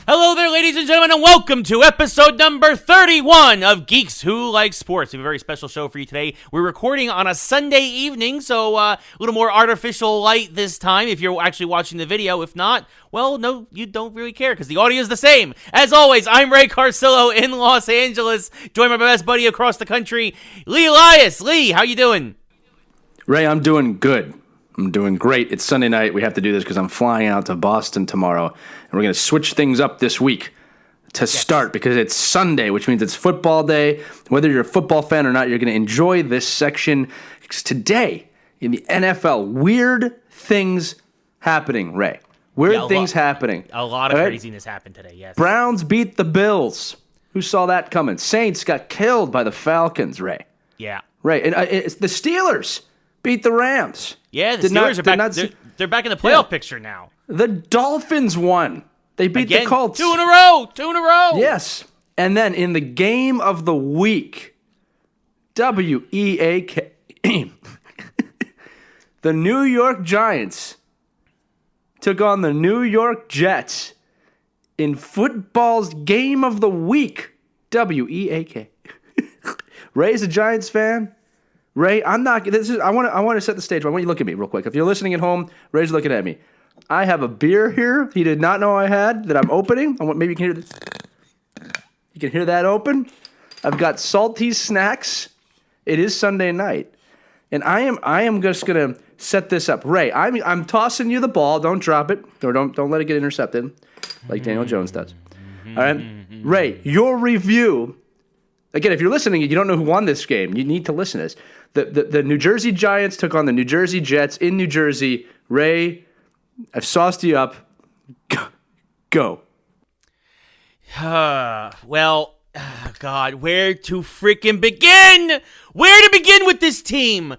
Hello there, ladies and gentlemen, and welcome to episode number 31 of Geeks Who Like Sports. We have a very special show for you today. We're recording on a Sunday evening, so a little more artificial light this time if you're actually watching the video. If not, well, no, you don't really care because the audio is the same. As always, I'm Ray Carcillo in Los Angeles, joined by my best buddy across the country, Lee Elias. Lee, how you doing? Ray, I'm doing good. I'm doing great. It's Sunday night. We have to do this because I'm flying out to Boston tomorrow, and we're going to switch things up this week to start because it's Sunday, which means it's football day. Whether you're a football fan or not, you're going to enjoy this section because today in the NFL, weird things happening, Ray. Weird things happening. A lot of craziness happened today, yes. Browns beat the Bills. Who saw that coming? Saints got killed by the Falcons, Ray. Yeah. Ray, and it's the Steelers beat the Rams. Yeah, the Steelers are back. They're back in the playoff picture now. The Dolphins won. They beat the Colts. Two in a row. Yes. And then in the game of the week, W-E-A-K, the New York Giants took on the New York Jets in football's game of the week, W-E-A-K. Ray's a Giants fan. Ray, I want to set the stage. I want you to look at me real quick. If you're listening at home, Ray's looking at me. I have a beer here he did not know I had that I'm opening. Maybe you can hear this. You can hear that open. I've got salty snacks. It is Sunday night. And I am just going to set this up. Ray, I'm tossing you the ball. Don't drop it. Or don't let it get intercepted like Daniel Jones does. All right? Ray, your review. Again, if you're listening and you don't know who won this game, you need to listen to this. The New Jersey Giants took on the New Jersey Jets in New Jersey. Ray, I've sauced you up. Go. Well, God, where to freaking begin? Where to begin with this team?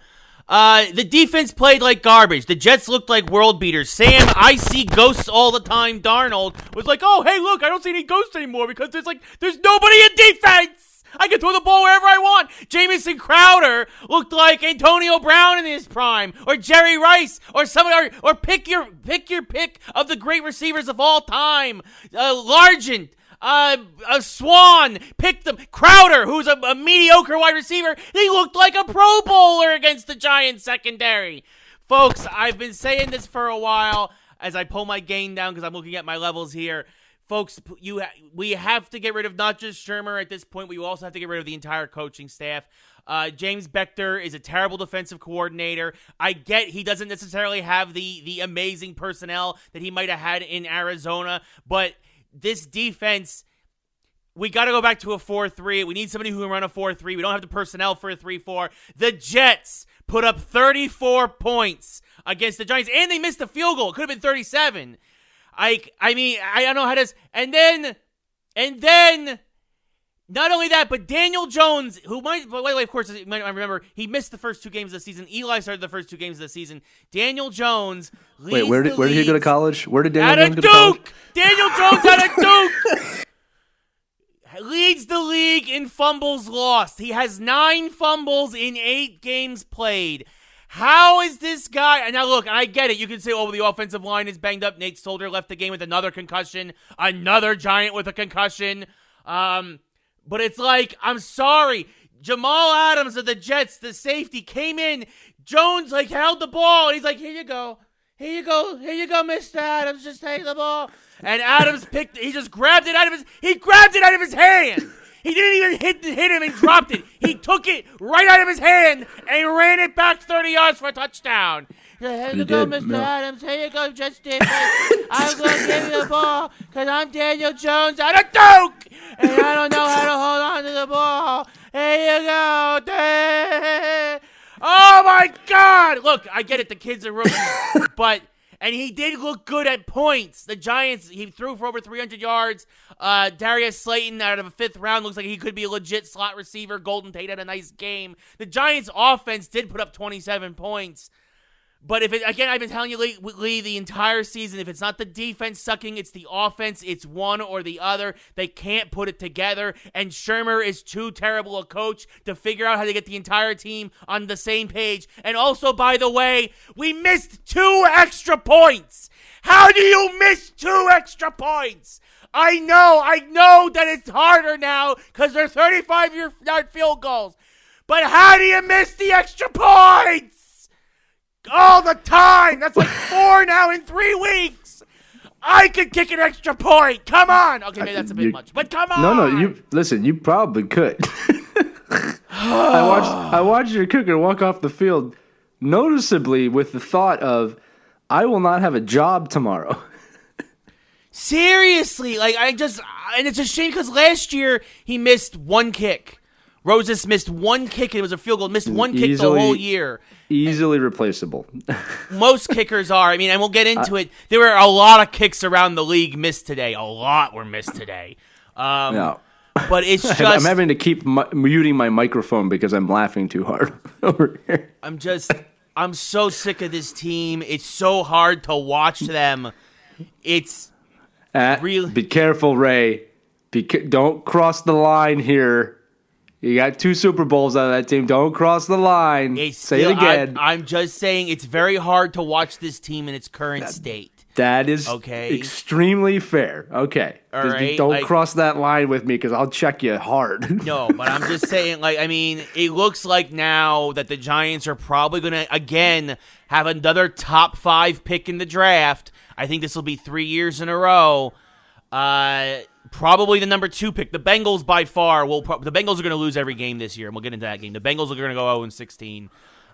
The defense played like garbage. The Jets looked like world beaters. Sam, I see ghosts all the time. Darnold was like, oh, hey, look, I don't see any ghosts anymore because there's nobody in defense. I can throw the ball wherever I want. Jamison Crowder looked like Antonio Brown in his prime, or Jerry Rice, or somebody, or pick your pick of the great receivers of all time. Largent, Swan, pick them. Crowder, who's a mediocre wide receiver, he looked like a Pro Bowler against the Giants secondary. Folks, I've been saying this for a while as I pull my gain down because I'm looking at my levels here. Folks, we have to get rid of not just Shermer at this point. We also have to get rid of the entire coaching staff. James Beckter is a terrible defensive coordinator. I get he doesn't necessarily have the amazing personnel that he might have had in Arizona, but this defense, we got to go back to a 4-3. We need somebody who can run a 4-3. We don't have the personnel for a 3-4. The Jets put up 34 points against the Giants, and they missed a field goal. It could have been 37. I don't know how to. And then, not only that, but Daniel Jones, who might, by the way, of course, I remember he missed the first two games of the season. Eli started the first two games of the season. Daniel Jones. Wait, where did he go to college? Where did Daniel Jones go to college? Daniel Jones out of Duke. Leads the league in fumbles lost. He has 9 fumbles in 8 games played. How is this guy? And now look, I get it. You can say, oh, the offensive line is banged up. Nate Solder left the game with another concussion. Another Giant with a concussion. But it's like, I'm sorry. Jamal Adams of the Jets, the safety, came in. Jones, held the ball. And he's like, here you go. Here you go, Mr. Adams. Just take the ball. And Adams he grabbed it out of his hand. He didn't even hit him and dropped it. He took it right out of his hand and ran it back 30 yards for a touchdown. Here you go, Mr. Adams. Here you go, Jets defense. I'm going to give you the ball because I'm Daniel Jones out of Duke. And I don't know how to hold on to the ball. Here you go. Oh, my God. Look, I get it. The kid's a rookie. And he did look good at points. The Giants, he threw for over 300 yards. Darius Slayton out of a 5th round looks like he could be a legit slot receiver. Golden Tate had a nice game. The Giants' offense did put up 27 points. But I've been telling you, Lee, the entire season, if it's not the defense sucking, it's the offense. It's one or the other. They can't put it together. And Shermer is too terrible a coach to figure out how to get the entire team on the same page. And also, by the way, we missed 2 extra points. How do you miss 2 extra points? I know that it's harder now because they're 35-yard field goals. But how do you miss the extra points? All the time. That's like 4 now in 3 weeks. I could kick an extra point. Come on. Okay, maybe that's a bit much, but come on. No, listen, you probably could. I watched your kicker walk off the field noticeably with the thought of, I will not have a job tomorrow. Seriously, and it's a shame because last year he missed 1 kick. Roses missed 1 kick and it was a field goal. Missed 1 kick the whole year. Easily replaceable. Most kickers are. I mean, and we'll get into it. There were a lot of kicks around the league missed today. A lot were missed today. No. But it's just... I'm having to keep muting my microphone because I'm laughing too hard over here. I'm so sick of this team. It's so hard to watch them. It's really... Be careful, Ray. Don't cross the line here. You got 2 Super Bowls out of that team. Don't cross the line. Say it again. I'm just saying it's very hard to watch this team in its current state. That is extremely fair. Okay. All right. Don't cross that line with me because I'll check you hard. No, but I'm just saying, it looks like now that the Giants are probably going to, again, have another top 5 pick in the draft. I think this will be 3 years in a row. Probably the number 2 pick. The Bengals by far the Bengals are going to lose every game this year, and we'll get into that game. The Bengals are going to go 0-16.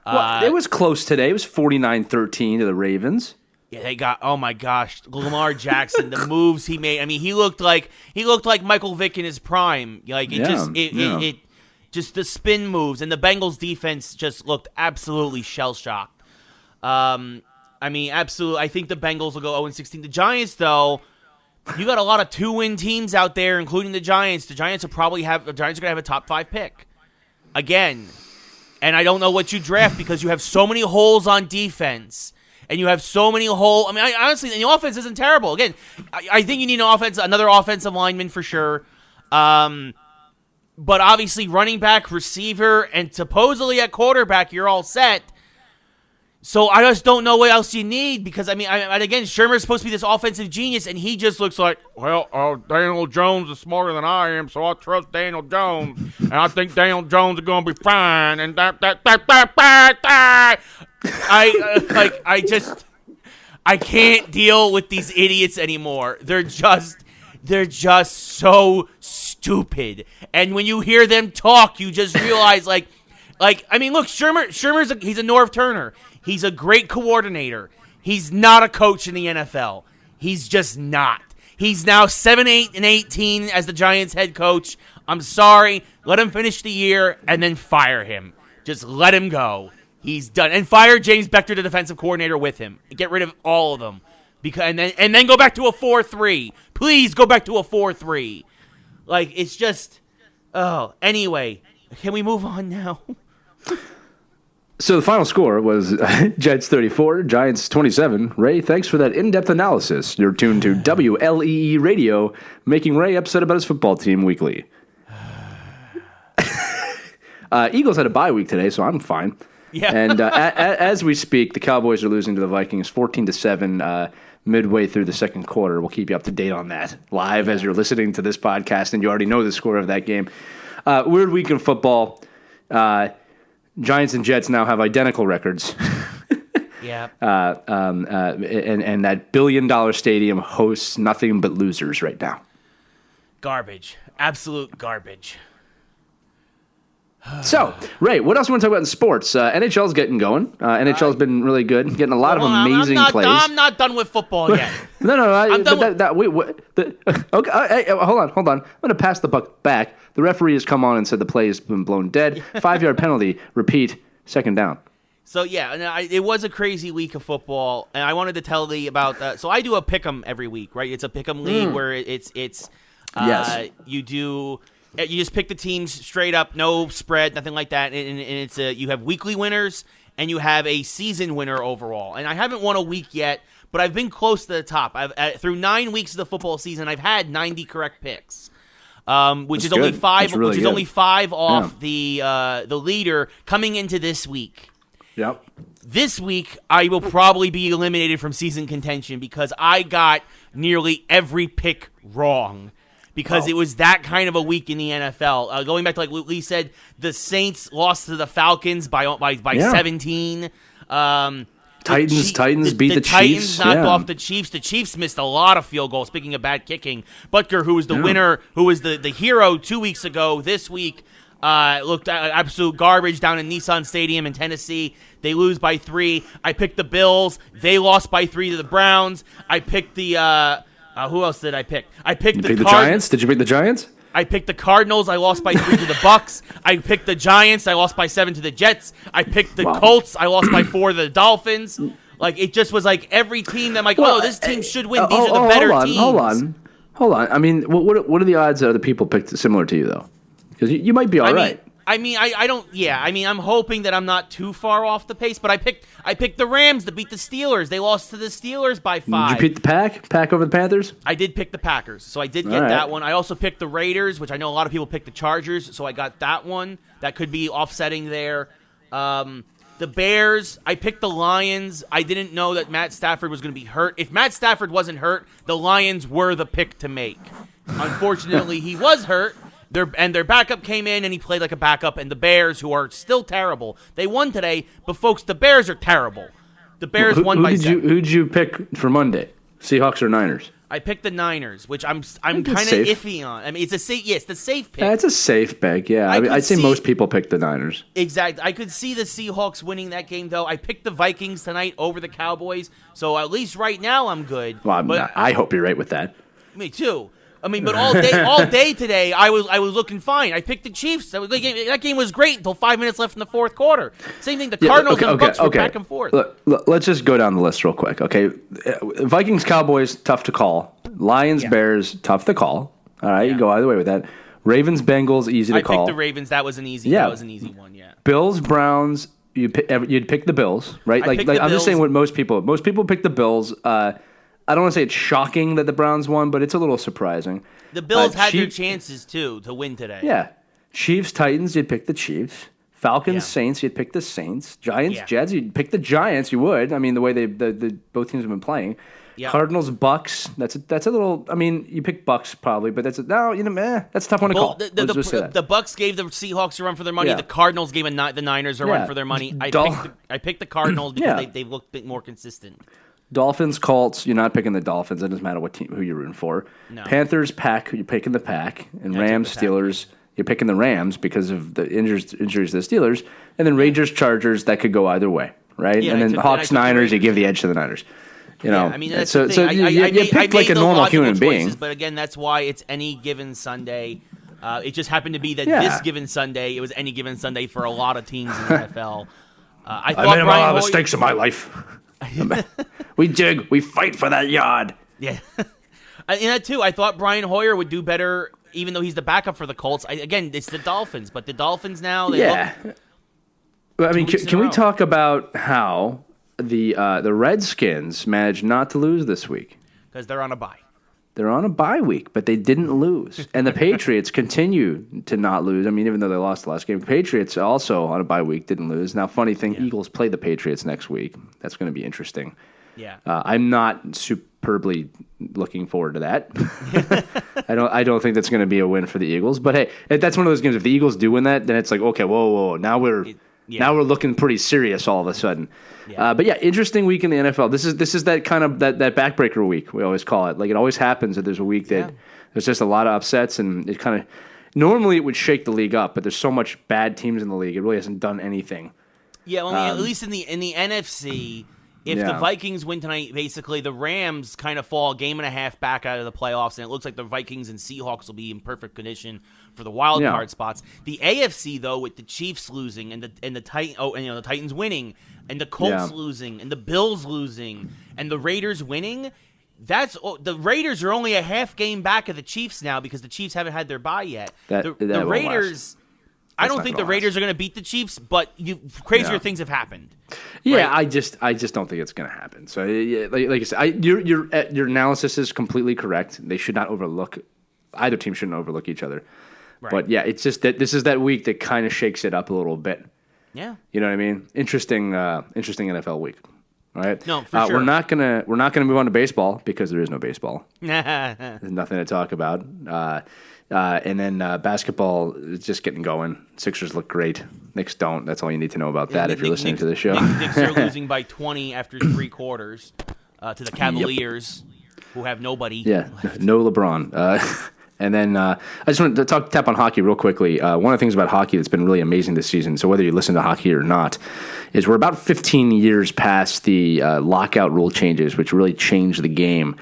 Well, it was close today. It was 49-13 to the Ravens. Yeah, they got, oh my gosh, Lamar Jackson, the moves he made. I mean, he looked like Michael Vick in his prime. Just the spin moves, and the Bengals defense just looked absolutely shell-shocked. Absolutely. I think the Bengals will go 0-16. The Giants, though, you got a lot of 2-win teams out there, including the Giants. The Giants are going to have a top 5 pick again. And I don't know what you draft because you have so many holes on defense. And you have so many holes. Honestly, the offense isn't terrible. Again, I think you need another offensive lineman for sure. But obviously, running back, receiver, and supposedly at quarterback, you're all set. So I just don't know what else you need because, again, Shermer's supposed to be this offensive genius, and he just looks like, Daniel Jones is smarter than I am, so I trust Daniel Jones, and I think Daniel Jones is going to be fine, and I can't deal with these idiots anymore. They're just so stupid. And when you hear them talk, you just realize, look, Shermer's he's a Norv Turner. He's a great coordinator. He's not a coach in the NFL. He's just not. He's now 7-8-18 as the Giants head coach. I'm sorry. Let him finish the year and then fire him. Just let him go. He's done. And fire James Bechter, the defensive coordinator, with him. Get rid of all of them. And then go back to a 4-3. Please go back to a 4-3. It's just... Oh, anyway. Can we move on now? So the final score was Jets 34, Giants 27. Ray, thanks for that in-depth analysis. You're tuned to WLEE Radio, making Ray upset about his football team weekly. Eagles had a bye week today, so I'm fine. Yeah. And as we speak, the Cowboys are losing to the Vikings 14-7 midway through the second quarter. We'll keep you up to date on that live as you're listening to this podcast, and you already know the score of that game. Weird week in football. Giants and Jets now have identical records. Yeah. And that billion-dollar stadium hosts nothing but losers right now. Garbage. Absolute garbage. So, Ray, what else do you want to talk about in sports? NHL's getting going. NHL's been really good, getting a lot of amazing plays. I'm not done with football yet. No. Okay, hold on. I'm going to pass the buck back. The referee has come on and said the play has been blown dead. 5-yard penalty. Repeat. Second down. So, yeah, it was a crazy week of football, and I wanted to tell you about that. So I do a pick'em every week, right? It's a pick'em league where it's yes. You just pick the teams straight up, no spread, nothing like that, and it's you have weekly winners and you have a season winner overall. And I haven't won a week yet, but I've been close to the top. Through 9 weeks of the football season, I've had 90 correct picks, which is only 5 off the leader coming into this week. Yep. This week, I will probably be eliminated from season contention because I got nearly every pick wrong. Because it was that kind of a week in the NFL. Going back to like Lee said, the Saints lost to the Falcons by 17. Titans beat the Chiefs. Titans knocked off the Chiefs. The Chiefs missed a lot of field goals. Speaking of bad kicking, Butker, who was the winner, who was the hero 2 weeks ago, this week looked absolute garbage down in Nissan Stadium in Tennessee. They lose by 3. I picked the Bills. They lost by 3 to the Browns. I picked the who else did I pick? I picked the Giants. Did you pick the Giants? I picked the Cardinals. I lost by 3 to the Bucks. I picked the Giants. I lost by 7 to the Jets. I picked the Colts. I lost by 4 to the Dolphins. Like, it just was like every team that I'm like, this team should win. These are the better teams. Hold on. I mean, what are the odds that other people picked similar to you, though? Because you might be all right. I don't. Yeah, I mean, I'm hoping that I'm not too far off the pace. But I picked the Rams to beat the Steelers. They lost to the Steelers by 5. Did you pick the Pack? Pack over the Panthers? I did pick the Packers, so I did get that one. I also picked the Raiders, which I know a lot of people picked the Chargers, so I got that one. That could be offsetting there. The Bears, I picked the Lions. I didn't know that Matt Stafford was going to be hurt. If Matt Stafford wasn't hurt, the Lions were the pick to make. Unfortunately, he was hurt. Their backup came in, and he played like a backup. And the Bears, who are still terrible, they won today. But, folks, the Bears are terrible. The Bears won by 7. Who'd you pick for Monday? Seahawks or Niners? I picked the Niners, which I'm kind of iffy on. I mean, it's the safe pick. That's a safe bet, yeah. I'd say most people pick the Niners. Exactly. I could see the Seahawks winning that game, though. I picked the Vikings tonight over the Cowboys, so at least right now I'm good. Well, I hope you're right with that. Me too. I mean, but all day today, I was looking fine. I picked the Chiefs. That game was great until 5 minutes left in the fourth quarter. Same thing. The Cardinals and the Bucks were back and forth. Let's just go down the list real quick, okay? Vikings, Cowboys, tough to call. Lions, Bears, tough to call. All right, you go either way with that. Ravens, Bengals, easy to call. I picked the Ravens. That was an easy. That was an easy one. Yeah. Bills, Browns. You'd pick the Bills, right? Like I'm just saying what most people pick the Bills. I don't want to say it's shocking that the Browns won, but it's a little surprising. The Bills had their chances, too, to win today. Yeah. Chiefs, Titans, you'd pick the Chiefs. Falcons, Saints, you'd pick the Saints. Giants, Jets, you'd pick the Giants, you would. I mean, the way the both teams have been playing. Yep. Cardinals, Bucks, that's a little, I mean, you pick Bucks probably, but that's a tough one to call. The Bucks gave the Seahawks a run for their money. Yeah. The Cardinals gave the Niners a run for their money. I picked the Cardinals because they've looked a bit more consistent. Dolphins, Colts, you're not picking the Dolphins. It doesn't matter who you're rooting for. No. Panthers, Pack, you're picking the Pack. And Rams, Steelers, you're picking the Rams because of the injuries to the Steelers. And then Rangers, Chargers, that could go either way, right? Yeah, and then Hawks, Niners, you give the edge to the Niners. You know, I mean, that's the thing. You picked like a normal human being. But again, that's why it's any given Sunday. It just happened to be that this given Sunday, it was any given Sunday for a lot of teams in the NFL. I made a lot of mistakes in my life. We dig. We fight for that yard. Yeah. And that, too, I thought Brian Hoyer would do better, even though he's the backup for the Colts. Again, it's the Dolphins. But the Dolphins now, I mean, can we talk about how the Redskins managed not to lose this week? Because they're on a bye. They're on a bye week, but they didn't lose. And the Patriots continue to not lose. I mean, even though they lost the last game, the Patriots also on a bye week didn't lose. Now, funny thing, Eagles play the Patriots next week. That's going to be interesting. Yeah. I'm not superbly looking forward to that. I don't think that's going to be a win for the Eagles. But hey, that's one of those games. If the Eagles do win that, then it's like, okay, whoa. Now we're looking pretty serious all of a sudden. Yeah. But yeah, interesting week in the NFL. This is that kind of that backbreaker week, we always call it. Like, it always happens that there's a week that there's just a lot of upsets, and it kind of normally it would shake the league up, but there's so much bad teams in the league, it really hasn't done anything. Yeah, well, I mean, at least in the NFC, if the Vikings win tonight, basically the Rams kind of fall a game and a half back out of the playoffs, and it looks like the Vikings and Seahawks will be in perfect condition for the wild card spots. The AFC, though, with the Chiefs losing and the Titans winning, and the Colts losing, and the Bills losing, and the Raiders winning, the Raiders are only a half game back of the Chiefs now because the Chiefs haven't had their bye yet. The Raiders. I don't think the Raiders are going to beat the Chiefs, but crazier things have happened. Yeah, right? I just don't think it's going to happen. So, like I said, your analysis is completely correct. They should not overlook either team shouldn't overlook each other. Right. But yeah, it's just that this is that week that kind of shakes it up a little bit. Yeah. You know what I mean? Interesting NFL week. All right. No, for sure. We're not gonna move on to baseball because there is no baseball. There's nothing to talk about. And then basketball is just getting going. Sixers look great. Knicks don't. That's all you need to know about that if you're listening to the show. Knicks are losing by 20 after 3 quarters to the Cavaliers, who have nobody. Yeah, no LeBron. And then I just want to tap on hockey real quickly. One of the things about hockey that's been really amazing this season, so whether you listen to hockey or not, is we're about 15 years past the lockout rule changes, which really changed the game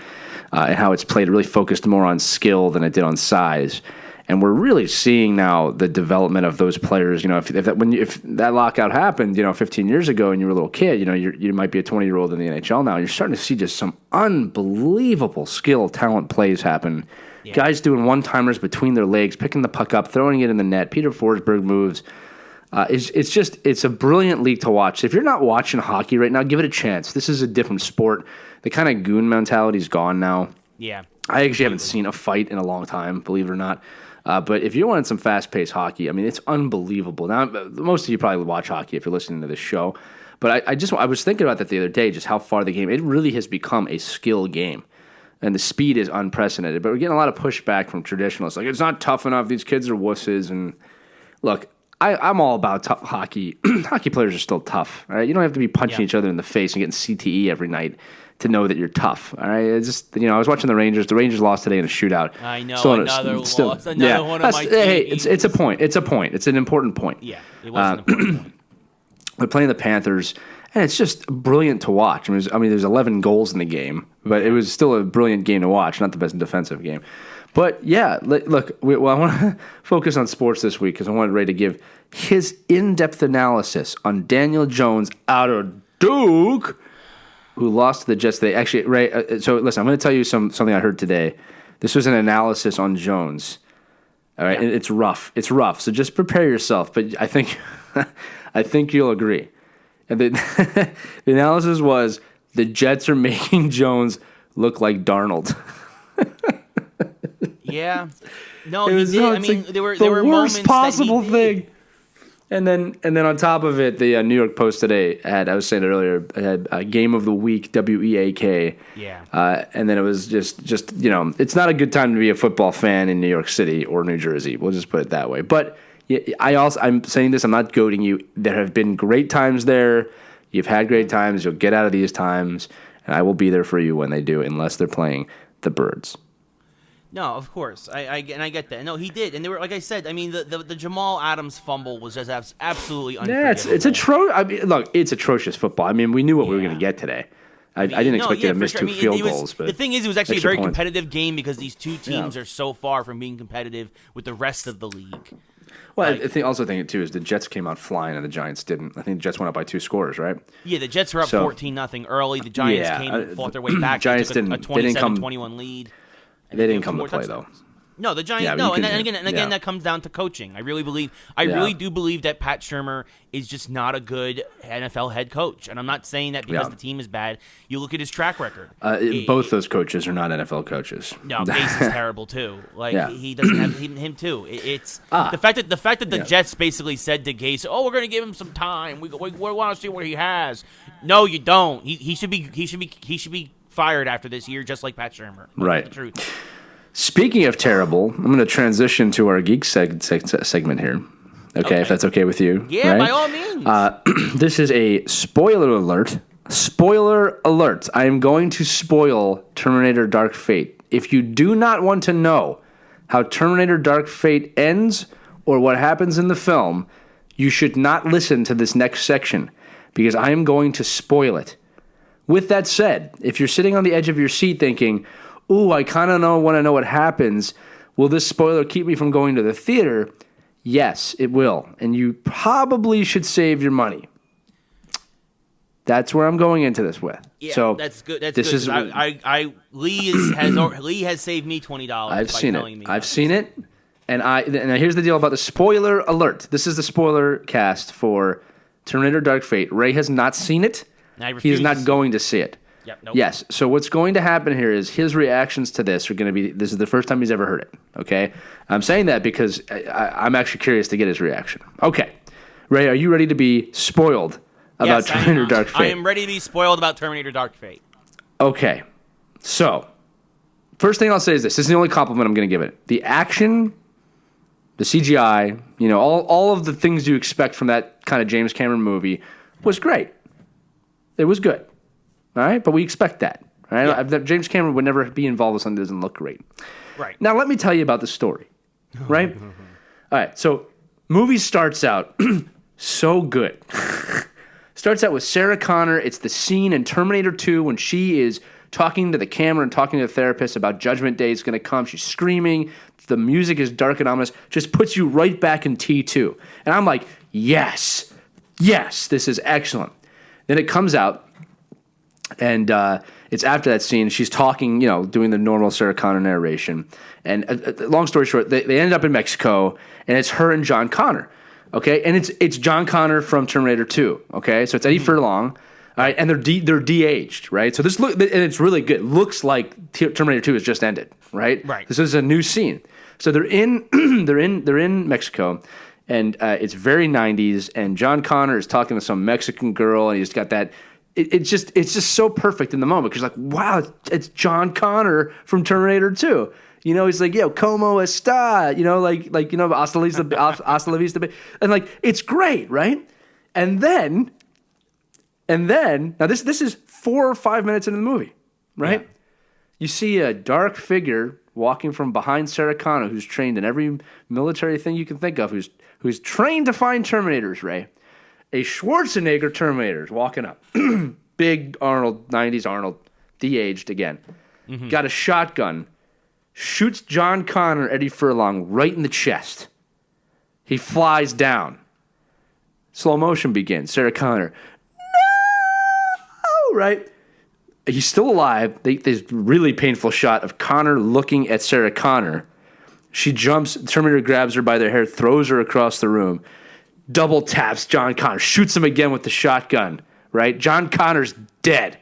and how it's played. It really focused more on skill than it did on size. And we're really seeing now the development of those players. You know, if that lockout happened, 15 years ago, and you were a little kid, you might be a 20-year-old in the NHL now. And you're starting to see just some unbelievable skill, talent plays happen. Yeah. Guys doing one-timers between their legs, picking the puck up, throwing it in the net. Peter Forsberg moves. It's a brilliant league to watch. If you're not watching hockey right now, give it a chance. This is a different sport. The kind of goon mentality is gone now. Yeah. I actually haven't seen a fight in a long time, believe it or not. But if you want some fast-paced hockey, I mean, it's unbelievable. Now, most of you probably watch hockey if you're listening to this show. But I was thinking about that the other day, just how far the game, it really has become a skill game. And the speed is unprecedented. But we're getting a lot of pushback from traditionalists. Like, it's not tough enough. These kids are wusses. And look, I'm all about hockey. Hockey players are still tough. All right? You don't have to be punching each other in the face and getting CTE every night to know that you're tough. All right? It's just, I was watching the Rangers. The Rangers lost today in a shootout. I know, another loss. Another one of my teams. Hey, it's a point. It's a point. It's an important point. Yeah, it was an important point. They're playing the Panthers. And it's just brilliant to watch. I mean, there's 11 goals in the game, but it was still a brilliant game to watch, not the best defensive game. But, yeah, look, I want to focus on sports this week because I wanted Ray to give his in-depth analysis on Daniel Jones out of Duke, who lost to the Jets today. Actually, Ray, so listen, I'm going to tell you something I heard today. This was an analysis on Jones. All right, it's rough. It's rough, so just prepare yourself. But I think you'll agree. And the analysis was the Jets are making Jones look like Darnold. Yeah, no, he did. I mean, there were the moments worst possible that he thing. And then on top of it, the New York Post today had, I was saying it earlier, had a Game of the Week, WEAK. Yeah. And then it was just it's not a good time to be a football fan in New York City or New Jersey. We'll just put it that way. But I'm saying this, I'm not goading you. There have been great times there. You've had great times. You'll get out of these times, and I will be there for you when they do, unless they're playing the Birds. No, of course. I get that. No, he did. And they were, like I said, I mean, the Jamal Adams fumble was just absolutely unforgivable. Yeah, it's atrocious. I mean, look, it's atrocious football. I mean, we knew what we were going to get today. I didn't expect you to miss two field goals. But the thing is, it was actually a very competitive game because these two teams are so far from being competitive with the rest of the league. Well, I also think, too, is the Jets came out flying and the Giants didn't. I think the Jets went up by 2 scores, right? Yeah, the Jets were up 14-0 early. The Giants came and fought their way back. Giants took a 27-21 lead. They didn't come to play, though. No, the Giants. No, and again, that comes down to coaching. I really do believe that Pat Shurmur is just not a good NFL head coach, and I'm not saying that because the team is bad. You look at his track record. Both those coaches are not NFL coaches. No, Gase is terrible too. He doesn't have him too. It's the fact that the Jets basically said to Gase, "Oh, we're going to give him some time. We want to see what he has." No, you don't. He should be fired after this year, just like Pat Shurmur. Right. The truth. Speaking of terrible, I'm going to transition to our Geeks segment here. Okay, if that's okay with you. Yeah, right? by all means. This is a spoiler alert. Spoiler alert. I am going to spoil Terminator Dark Fate. If you do not want to know how Terminator Dark Fate ends or what happens in the film, you should not listen to this next section because I am going to spoil it. With that said, if you're sitting on the edge of your seat thinking, ooh, I kind of want to know what happens. Will this spoiler keep me from going to the theater? Yes, it will. And you probably should save your money. That's where I'm going into this with. Yeah, so that's good. That's good. Lee has saved me $20. I've seen it. I've seen it. And here's the deal about the spoiler alert. This is the spoiler cast for Terminator Dark Fate. Ray has not seen it. He is not going to see it. Yep, nope. Yes. So what's going to happen here is his reactions to this are going to be, this is the first time he's ever heard it. Okay. I'm saying that because I'm actually curious to get his reaction. Okay. Ray, are you ready to be spoiled about Terminator Dark Fate? I am ready to be spoiled about Terminator Dark Fate. Okay. So, first thing I'll say is this. This is the only compliment I'm going to give it. The action, the CGI, all of the things you expect from that kind of James Cameron movie was great. It was good. All right? But we expect that. All right? Yeah. James Cameron would never be involved with something that doesn't look great. Right. Now, let me tell you about the story. Right? All right. So, movie starts out so good. Starts out with Sarah Connor. It's the scene in Terminator 2 when she is talking to the camera and talking to the therapist about Judgment Day is going to come. She's screaming. The music is dark and ominous. Just puts you right back in T2. And I'm like, yes, this is excellent. Then it comes out, and it's after that scene. She's talking, doing the normal Sarah Connor narration. And long story short, they end up in Mexico, and it's her and John Connor. Okay, and it's John Connor from Terminator 2. Okay, so it's Eddie Furlong. All right, and they're de-aged, right? So and it's really good. Looks like Terminator 2 has just ended, right? Right. This is a new scene. So they're in they're in Mexico, and it's very 90s. And John Connor is talking to some Mexican girl, and he's got that. It's just so perfect in the moment because like, wow, it's John Connor from Terminator 2. He's like, yo, como está? Hasta la vista. And like, it's great, right? And then, now this is 4 or 5 minutes into the movie, right? Yeah. You see a dark figure walking from behind Sarah Connor, who's trained in every military thing you can think of, who's trained to find Terminators, Ray. A Schwarzenegger Terminator is walking up. Big Arnold, 90s Arnold, de-aged again. Mm-hmm. Got a shotgun. Shoots John Connor, Eddie Furlong, right in the chest. He flies down. Slow motion begins. Sarah Connor, no! Right? He's still alive. There's a really painful shot of Connor looking at Sarah Connor. She jumps. Terminator grabs her by the hair, throws her across the room. Double taps John Connor. Shoots him again with the shotgun. Right? John Connor's dead.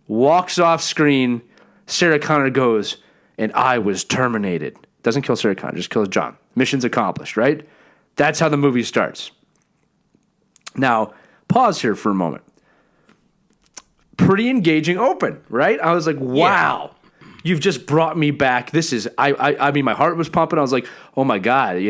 Walks off screen. Sarah Connor goes, and I was terminated. Doesn't kill Sarah Connor, just kills John. Mission's accomplished, right? That's how the movie starts. Now, pause here for a moment. Pretty engaging open, right? I was like, wow, you've just brought me back. This is, I mean, my heart was pumping. I was like, oh my God,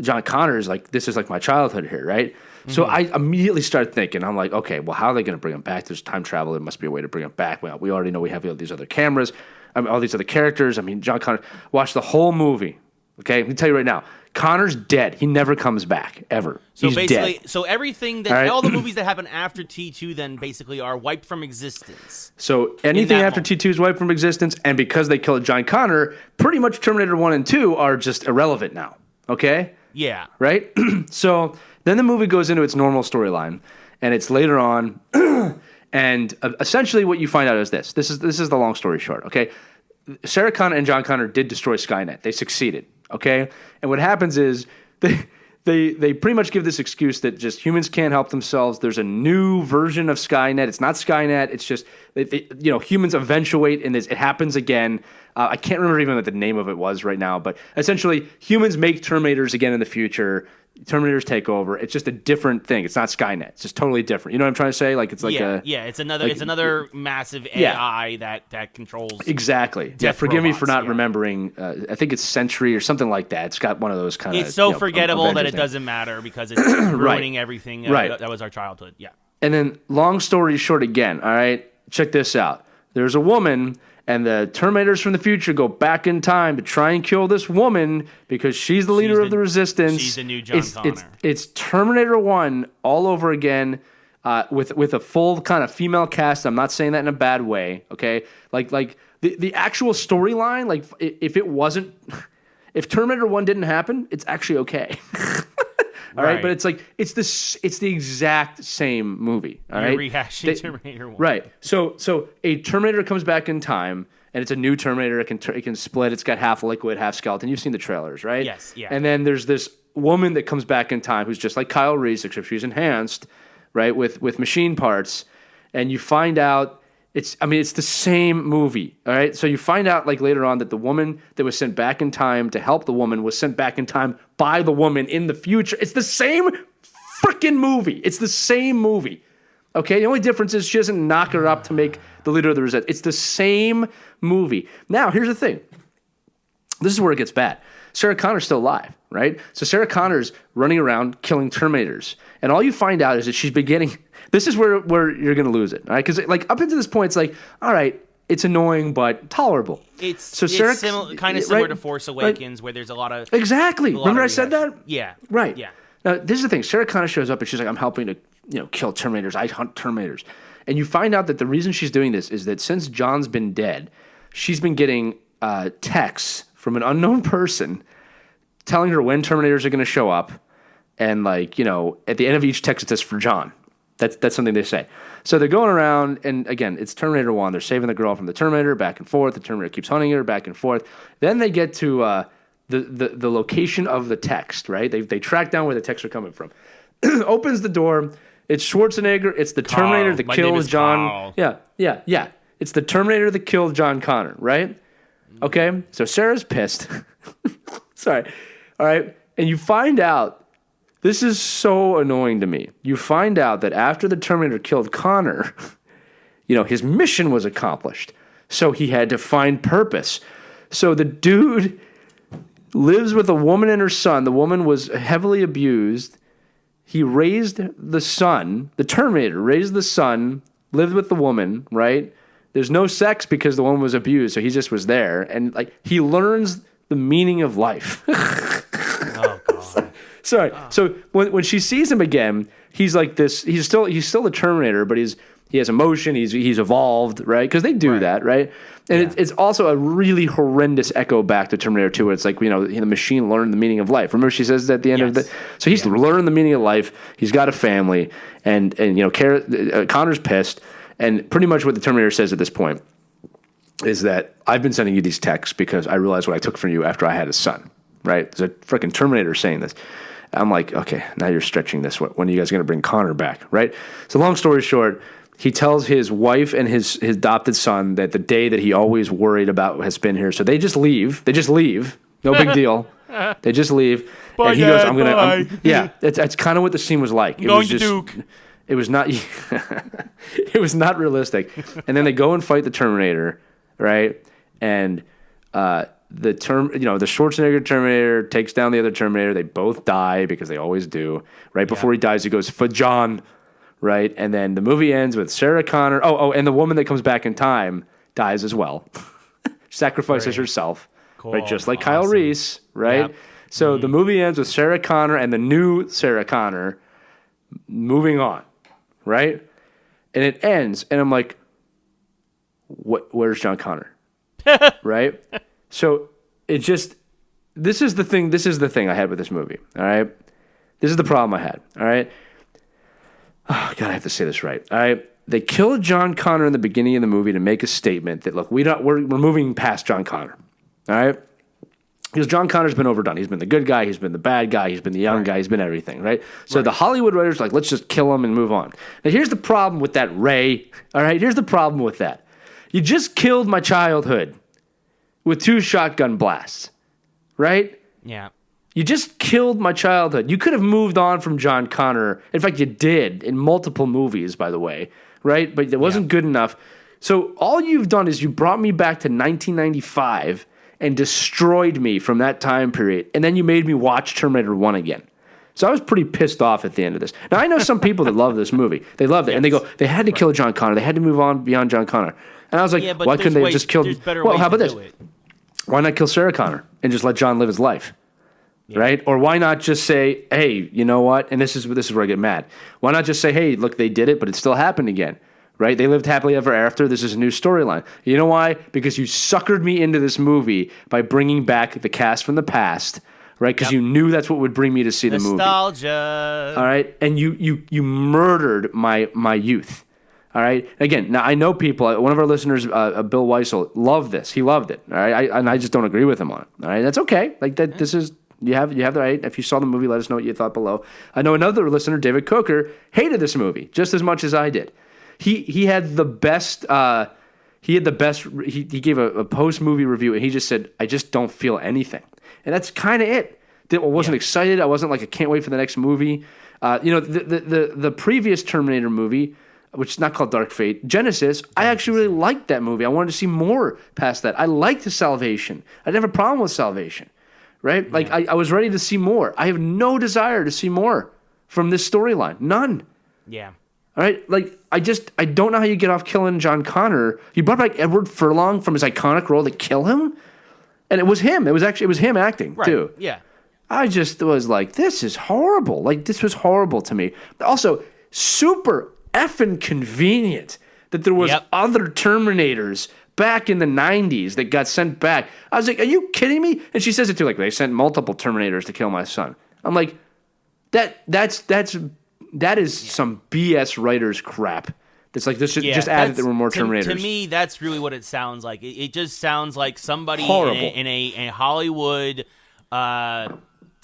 John Connor is like, this is like my childhood here, right? Mm-hmm. So I immediately started thinking, I'm like, okay, well, how are they going to bring him back? There's time travel. There must be a way to bring him back. Well, we already know we have all these other cameras. All these other characters. I mean, John Connor, watch the whole movie. Okay, let me tell you right now, Connor's dead. He never comes back ever. So he's basically, dead. So everything that all the movies that happen after T2 then basically are wiped from existence. So anything after T2 is wiped from existence, and because they killed John Connor, pretty much Terminator 1 and 2 are just irrelevant now. Okay? Yeah. Right? So then the movie goes into its normal storyline, and it's later on. And essentially what you find out is this. This is the long story short, okay? Sarah Connor and John Connor did destroy Skynet. They succeeded, okay? And what happens is they pretty much give this excuse that just humans can't help themselves. There's a new version of Skynet. It's not Skynet. It's just, humans eventuate, and it happens again. I can't remember even what the name of it was right now, but essentially humans make Terminators again in the future. Terminators take over. It's just a different thing. It's not Skynet. It's just totally different. You know what I'm trying to say? Like it's like it's another massive AI that controls. Exactly. Yeah. Forgive me for not remembering. I think it's Sentry or something like that. It's got one of those kind of. It's so forgettable Avengers that it doesn't matter because it's ruining everything. Right. That was our childhood. Yeah. And then, long story short, again. All right. Check this out. There's a woman. And the Terminators from the future go back in time to try and kill this woman because she's the leader of the resistance. She's the new John Connor. It's Terminator 1 all over again with a full kind of female cast. I'm not saying that in a bad way, okay? Like the actual storyline, like if Terminator 1 didn't happen, it's actually okay. All right, but it's the exact same movie. All right, rehashing Terminator 1. Right. So a Terminator comes back in time, and it's a new Terminator. It can split. It's got half liquid, half skeleton. You've seen the trailers, right? Yes. Yeah. And then there's this woman that comes back in time who's just like Kyle Reese, except she's enhanced, right, with machine parts, and you find out. It's the same movie, all right? So you find out like later on that the woman that was sent back in time to help the woman was sent back in time by the woman in the future. It's the same freaking movie. It's the same movie. Okay, the only difference is she doesn't knock her up to make the leader of the Resistance. It's the same movie. Now, here's the thing. This is where it gets bad. Sarah Connor's still alive, right? So Sarah Connor's running around killing Terminators. And all you find out is that she's beginning... This is where you're going to lose it, all right? Because like up until this point, it's like, all right, it's annoying, but tolerable. It's Sarah, kind of similar to Force Awakens, where there's a lot of... Exactly. Remember I said that? Yeah. Right. Yeah. Now, this is the thing. Sarah Connor shows up and she's like, I'm helping to, kill Terminators. I hunt Terminators. And you find out that the reason she's doing this is that since John's been dead, she's been getting texts from an unknown person telling her when Terminators are going to show up. And at the end of each text, it says for John. That's something they say. So they're going around, and again, it's Terminator 1. They're saving the girl from the Terminator, back and forth. The Terminator keeps hunting her, back and forth. Then they get to the location of the text, right? They track down where the texts are coming from. Opens the door. It's Schwarzenegger. It's the Terminator that killed John. Carl. Yeah. It's the Terminator that killed John Connor, right? Okay, so Sarah's pissed. Sorry. All right, and you find out, this is so annoying to me. You find out that after the Terminator killed Connor, his mission was accomplished. So he had to find purpose. So the dude lives with a woman and her son. The woman was heavily abused. He raised the son. The Terminator raised the son, lived with the woman, right? There's no sex because the woman was abused, so he just was there. And he learns the meaning of life. Oh, God. Sorry. So when she sees him again, he's like this. He's still the Terminator, but he has emotion. He's evolved, right? Because they do that, right? And it's also a really horrendous echo back to Terminator 2. Where it's like the machine learned the meaning of life. Remember she says at the end of the. So he's learned the meaning of life. He's got a family, and Connor's pissed. And pretty much what the Terminator says at this point is that I've been sending you these texts because I realized what I took from you after I had a son, right? There's a freaking Terminator saying this. I'm like, okay, now you're stretching this. When are you guys going to bring Connor back, right? So long story short, he tells his wife and his adopted son that the day that he always worried about has been here. So they just leave. No big deal. They just leave. Bye, and he goes, Dad, bye. Yeah, that's kind of what the scene was like. Going to Duke. It was not. It was not realistic. And then they go and fight the Terminator, right? And the Schwarzenegger Terminator takes down the other Terminator. They both die because they always do. Right before he dies, he goes for John, right? And then the movie ends with Sarah Connor. Oh, and the woman that comes back in time dies as well. Sacrifices herself, right? Just like Kyle Reese, right? Yep. So the movie ends with Sarah Connor and the new Sarah Connor moving on. Right? And it ends, and I'm like, where's John Connor? Right? So it just, this is the thing I had with this movie, all right? This is the problem I had, all right? Oh, God, I have to say this right, all right? They killed John Connor in the beginning of the movie to make a statement that, look, we're moving past John Connor, all right? Because John Connor's been overdone. He's been the good guy. He's been the bad guy. He's been the young guy. He's been everything, right? So the Hollywood writers are like, let's just kill him and move on. Now, here's the problem with that, Ray. All right? Here's the problem with that. You just killed my childhood with 2 shotgun blasts, right? Yeah. You just killed my childhood. You could have moved on from John Connor. In fact, you did in multiple movies, by the way, right? But it wasn't good enough. So all you've done is you brought me back to 1995 and destroyed me from that time period. And then you made me watch Terminator 1 again. So I was pretty pissed off at the end of this. Now, I know some people that love this movie. They loved it. And they go, they had to kill John Connor. They had to move on beyond John Connor. And I was like, why couldn't they have just killed... Well, how about this? Why not kill Sarah Connor and just let John live his life? Yeah. Right? Or why not just say, hey, you know what? And this is where I get mad. Why not just say, hey, look, they did it, but it still happened again. Right? They lived happily ever after. This is a new storyline. You know why? Because you suckered me into this movie by bringing back the cast from the past, right? Because you knew that's what would bring me to see the movie. Nostalgia. All right? And you murdered my youth. All right? Again, now I know people, one of our listeners, Bill Weissel, loved this. He loved it. All right? And I just don't agree with him on it. All right? That's okay. Like that. This is... You have the right. If you saw the movie, let us know what you thought below. I know another listener, David Coker, hated this movie just as much as I did. He had the best. He gave a post movie review, and he just said, "I just don't feel anything," and that's kind of it. I wasn't excited. I wasn't like, I can't wait for the next movie. The previous Terminator movie, which is not called Dark Fate, Genesis, I actually really liked that movie. I wanted to see more past that. I liked Salvation. I didn't have a problem with Salvation, right? Yeah. Like, I was ready to see more. I have no desire to see more from this storyline. None. Yeah. All right? Like, I don't know how you get off killing John Connor. You brought back Edward Furlong from his iconic role to kill him? And it was him. It was him acting, right. too. Yeah. I just was like, this is horrible. Like, this was horrible to me. Also, super effing convenient that there was other Terminators back in the 90s that got sent back. I was like, are you kidding me? And she says it too, like, they sent multiple Terminators to kill my son. I'm like, that is some BS writer's crap. It's like, this just added there were more Terminators. To me, that's really what it sounds like. It just sounds like somebody in a Hollywood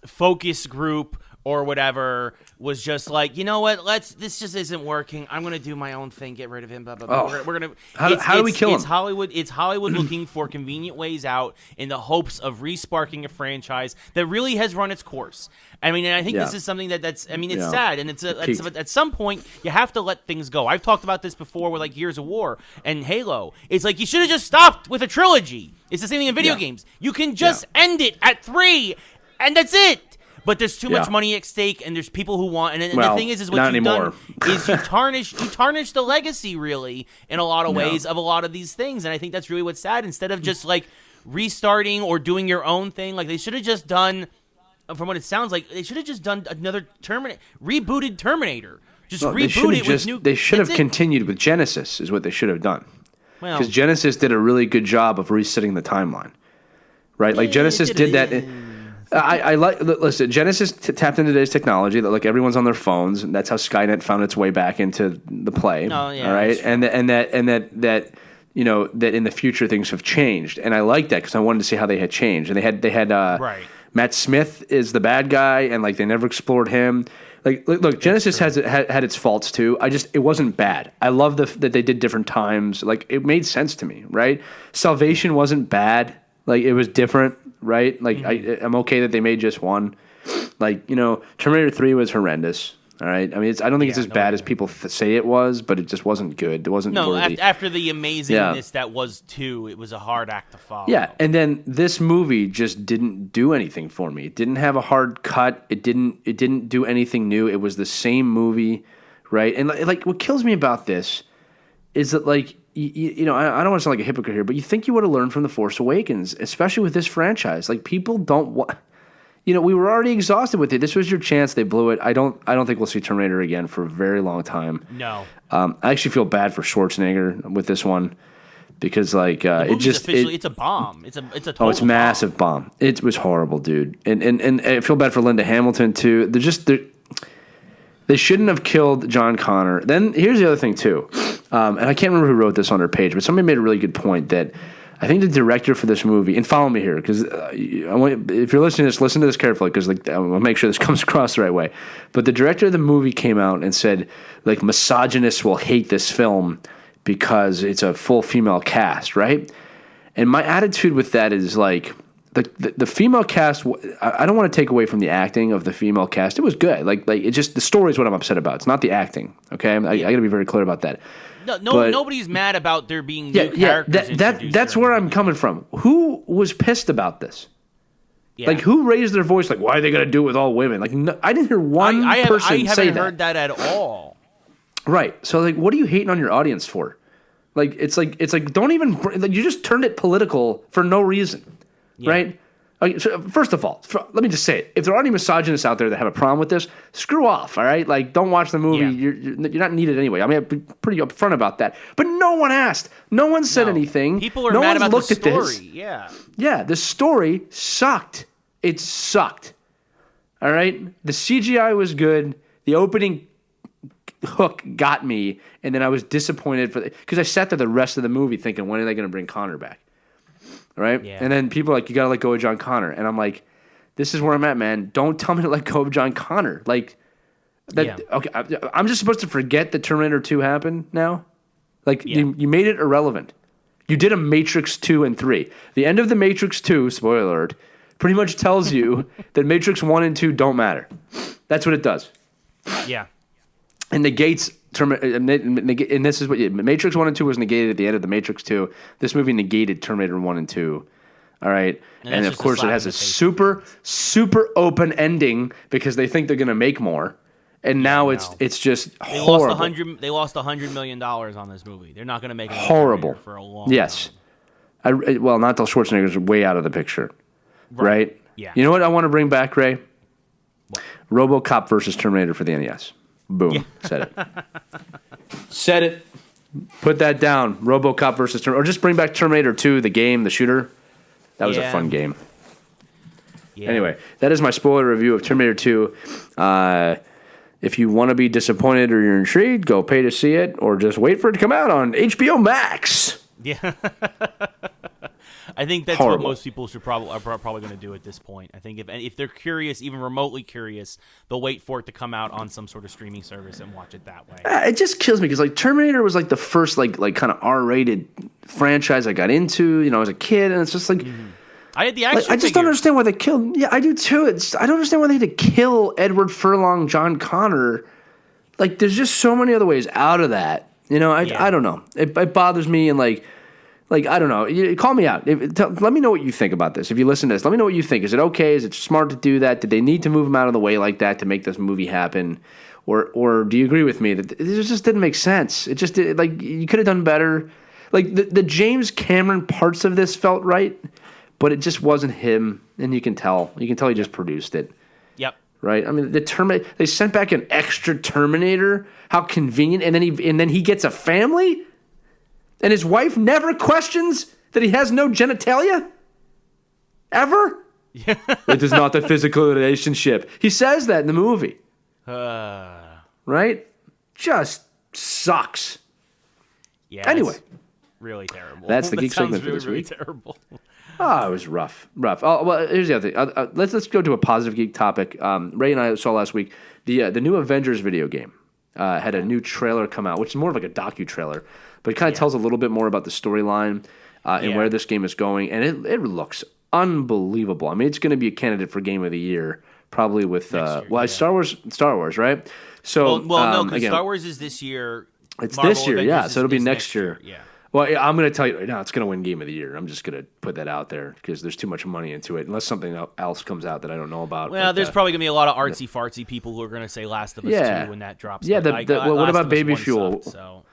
focus group or whatever was just like, you know what? This just isn't working. I'm gonna do my own thing. Get rid of him. Blah, blah, blah. Oh. We're gonna. How do we kill him? It's Hollywood looking for convenient ways out in the hopes of resparking a franchise that really has run its course. I mean, and I think this is something that's. I mean, it's sad, and it's at some point you have to let things go. I've talked about this before with like Gears of War and Halo. It's like you should have just stopped with a trilogy. It's the same thing in video games. You can just end it at 3, and that's it. But there's too much money at stake, and there's people who want. And the thing is what you've done is you tarnish the legacy, really, in a lot of ways of a lot of these things. And I think that's really what's sad. Instead of just like restarting or doing your own thing, like they should have just done. From what it sounds like, they should have just done another rebooted Terminator. Reboot it with new. They should have continued with Genesis, is what they should have done. Because Genesis did a really good job of resetting the timeline, right? Like Genesis did that. I like. Listen, Genesis tapped into today's technology that like everyone's on their phones, and that's how Skynet found its way back into the play. Oh, yeah, all right, and that you know that in the future things have changed, and I like that because I wanted to see how they had changed, and they had right. Matt Smith is the bad guy, and like they never explored him. Like, look, Genesis had its faults too. It wasn't bad. I love that they did different times. Like it made sense to me, right? Salvation wasn't bad. Like it was different. Right? Like, I'm okay that they made just one. Like, you know, Terminator 3 was horrendous. All right? I mean, I don't think it's as bad as people say it was, but it just wasn't good. It wasn't worthy. After the amazingness that was 2, it was a hard act to follow. Yeah, and then this movie just didn't do anything for me. It didn't have a hard cut. It didn't do anything new. It was the same movie, right? And, like, what kills me about this is that, like, you know, I don't want to sound like a hypocrite here, but you think you would have learned from The Force Awakens, especially with this franchise. Like, people don't want... You know, we were already exhausted with it. This was your chance. They blew it. I don't think we'll see Terminator again for a very long time. No. I actually feel bad for Schwarzenegger with this one because, like, it's a bomb. It's a total Oh, it's a massive bomb. It was horrible, dude. And I feel bad for Linda Hamilton, too. They shouldn't have killed John Connor. Then here's the other thing, too. And I can't remember who wrote this on their page, but somebody made a really good point that I think the director for this movie, and follow me here, because if you're listening to this, listen to this carefully, because like, I'll make sure this comes across the right way. But the director of the movie came out and said, like, misogynists will hate this film because it's a full female cast, right? And my attitude with that is, like, the female cast, I don't want to take away from the acting of the female cast. It was good. Like it's just the story is what I'm upset about. It's not the acting, okay? I got to be very clear about that. Nobody's mad about there being new characters. That's where I'm coming from. Who was pissed about this? Yeah. Like, who raised their voice? Like, why are they going to do it with all women? Like, no, I didn't hear one person say that. I haven't heard that at all. Right. So, like, what are you hating on your audience for? Like, it's like don't even. Like, you just turned it political for no reason. Yeah. Right? Okay, so first of all, let me just say it. If there are any misogynists out there that have a problem with this, screw off, all right? Like, don't watch the movie. Yeah. You're not needed anyway. I mean, I'm pretty upfront about that. But no one asked. No one said anything. People are mad about the story. Yeah. Yeah, the story sucked. It sucked. All right? The CGI was good. The opening hook got me, and then I was disappointed because I sat there the rest of the movie thinking, when are they going to bring Connor back? Right? Yeah. And then people are like, you got to let go of John Connor. And I'm like, this is where I'm at, man. Don't tell me to let go of John Connor. Like, that. Yeah. Okay, I'm just supposed to forget that Terminator 2 happened now? Like, you made it irrelevant. You did a Matrix 2 and 3. The end of the Matrix 2, spoiler alert, pretty much tells you that Matrix 1 and 2 don't matter. That's what it does. Yeah. and negates and this is what Matrix 1 and 2 was negated at the end of the Matrix 2. This movie negated Terminator 1 and 2. All right. And of course it has a super open ending because they think they're going to make more. And now it's just horrible. They lost $100 million on this movie. They're not going to make it horrible for a long time. Well, not till Schwarzenegger's way out of the picture. Right? Yeah. You know what I want to bring back, Ray? What? RoboCop versus Terminator for the NES. Boom. Yeah. Said it. Said it. Put that down. RoboCop versus Terminator. Or just bring back Terminator 2, the game, the shooter. That was a fun game. Yeah. Anyway, that is my spoiler review of Terminator 2. If you want to be disappointed or you're intrigued, go pay to see it, or just wait for it to come out on HBO Max. Yeah. I think that's what most people are probably going to do at this point. I think if they're curious, even remotely curious, they'll wait for it to come out on some sort of streaming service and watch it that way. It just kills me because Terminator was the first like kind of R-rated franchise I got into. As a kid, and it's just like. Mm-hmm. I had the action. I just don't understand why they killed. Yeah, I do too. I don't understand why they had to kill Edward Furlong, John Connor. There's just so many other ways out of that. I don't know. It bothers me and I don't know. Call me out. Let me know what you think about this. If you listen to this, let me know what you think. Is it okay? Is it smart to do that? Did they need to move him out of the way like that to make this movie happen? Or do you agree with me that it just didn't make sense? It just did, you could have done better. The James Cameron parts of this felt right. But it just wasn't him, and you can tell. You can tell he just produced it. Yep. Right. I mean, they sent back an extra Terminator. How convenient! And then he gets a family, and his wife never questions that he has no genitalia. Ever. Yeah. It is not a physical relationship. He says that in the movie. Right. Just sucks. Yeah. Anyway. Really terrible. That's the geek segment for this really week. Terrible. Oh, it was rough. Oh, well, here's the other thing. Let's go to a positive geek topic. Ray and I saw last week the new Avengers video game had a new trailer come out, which is more of like a docu-trailer, but it kind of tells a little bit more about the storyline and where this game is going, and it looks unbelievable. I mean, it's going to be a candidate for Game of the Year, probably with Star Wars, right? So, no, because Star Wars is this year. It's Marvel this year, Avengers so it'll be next year. Yeah. Well, I'm going to tell you right now, it's going to win Game of the Year. I'm just going to put that out there because there's too much money into it, unless something else comes out that I don't know about. Well, there's probably going to be a lot of artsy-fartsy people who are going to say Last of Us 2 when that drops. Yeah, what about Baby Fuel? Sucked, so.